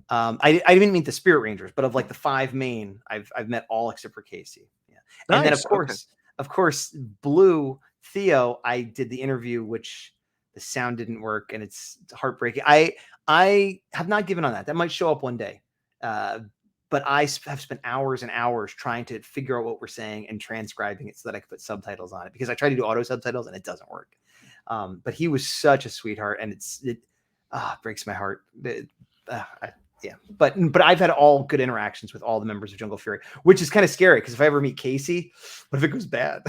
I didn't mean the Spirit Rangers, but of like the 5 main, I've met all except for Casey. Yeah, and then Nice, okay. of course, Blue Theo. I did the interview, which the sound didn't work, and it's heartbreaking. I have not given on that. That might show up one day. But I have spent hours and hours trying to figure out what we're saying and transcribing it so that I could put subtitles on it, because I try to do auto subtitles and it doesn't work. But he was such a sweetheart, and it breaks my heart. Yeah, but I've had all good interactions with all the members of Jungle Fury, which is kind of scary, because if I ever meet Casey, what if it goes bad?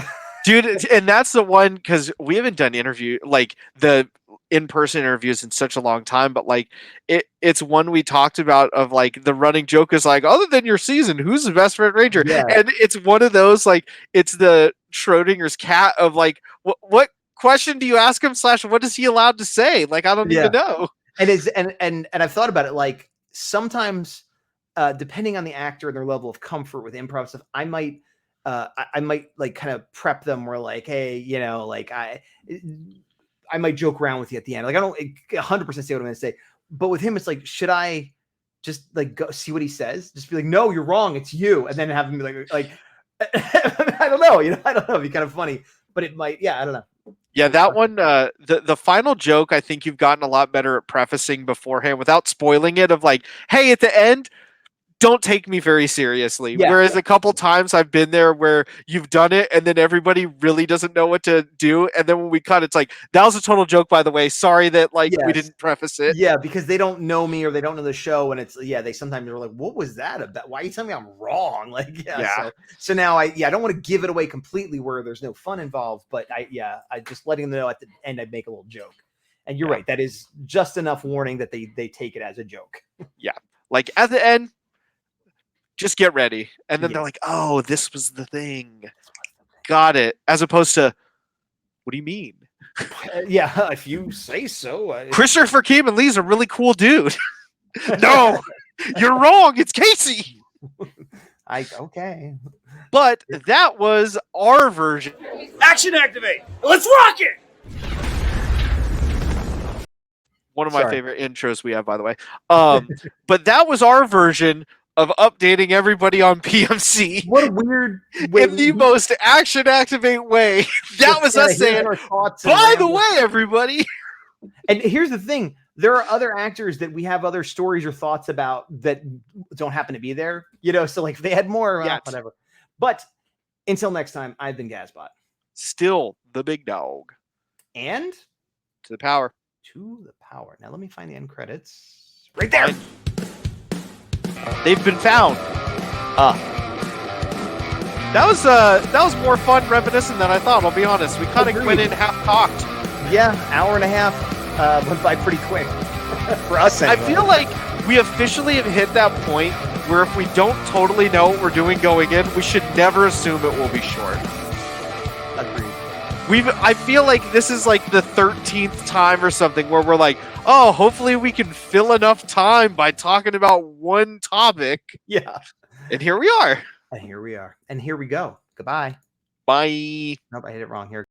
Dude, and that's the one, because we haven't done the in-person interviews in such a long time, but like it's one we talked about of like the running joke is like, other than your season, who's the best Red Ranger? Yeah. And it's one of those, like, it's the Schrodinger's cat of like, what question do you ask him / what is he allowed to say? Like, I don't even know. And I've thought about it, like sometimes depending on the actor and their level of comfort with improv stuff, I might like kind of prep them where like, hey, you know, like I might joke around with you at the end. Like, I don't 100% say what I'm going to say, but with him, it's like, should I just like go see what he says? Just be like, no, you're wrong. It's you. And then have him be like, I don't know. You know, I don't know. It'd be kind of funny, but it might, yeah, I don't know. Yeah, that one, the final joke, I think you've gotten a lot better at prefacing beforehand without spoiling it, of like, hey, at the end, don't take me very seriously. Yeah. Whereas a couple times I've been there where you've done it and then everybody really doesn't know what to do. And then when we cut, it's like, that was a total joke, by the way. Sorry that we didn't preface it. Yeah, because they don't know me or they don't know the show. And it's, they sometimes are like, what was that about? Why are you telling me I'm wrong? Like, So now I don't want to give it away completely where there's no fun involved, but I just letting them know at the end, I'd make a little joke. And you're right. That is just enough warning that they take it as a joke. Yeah. Like at the end, just get ready. And then they're like, oh, this was the thing. Got it. As opposed to, what do you mean? If you say so. Christopher Keeman Lee's a really cool dude. No, you're wrong. It's Casey. Okay. But that was our version. Action activate. Let's rock it. One of my favorite intros we have, by the way. But that was our version of updating everybody on PMC. What a weird way. In the most action activate way. That was us saying, by the way, everybody. And here's the thing. There are other actors that we have other stories or thoughts about that don't happen to be there. You know, so like if they had more, whatever. But until next time, I've been Gazbot. Still the big dog. And? To the power. To the power. Now let me find the end credits. Right there. They've been found. That was more fun reminiscent than I thought. I'll be honest. We kind of went in half cocked. Yeah, hour and a half went by pretty quick for us. Anyway. I feel like we officially have hit that point where if we don't totally know what we're doing going in, we should never assume it will be short. Agreed. I feel like this is like the 13th time or something where we're like, oh, hopefully we can fill enough time by talking about one topic. Yeah. And here we are. And here we are. And here we go. Goodbye. Bye. Nope, I hit it wrong here.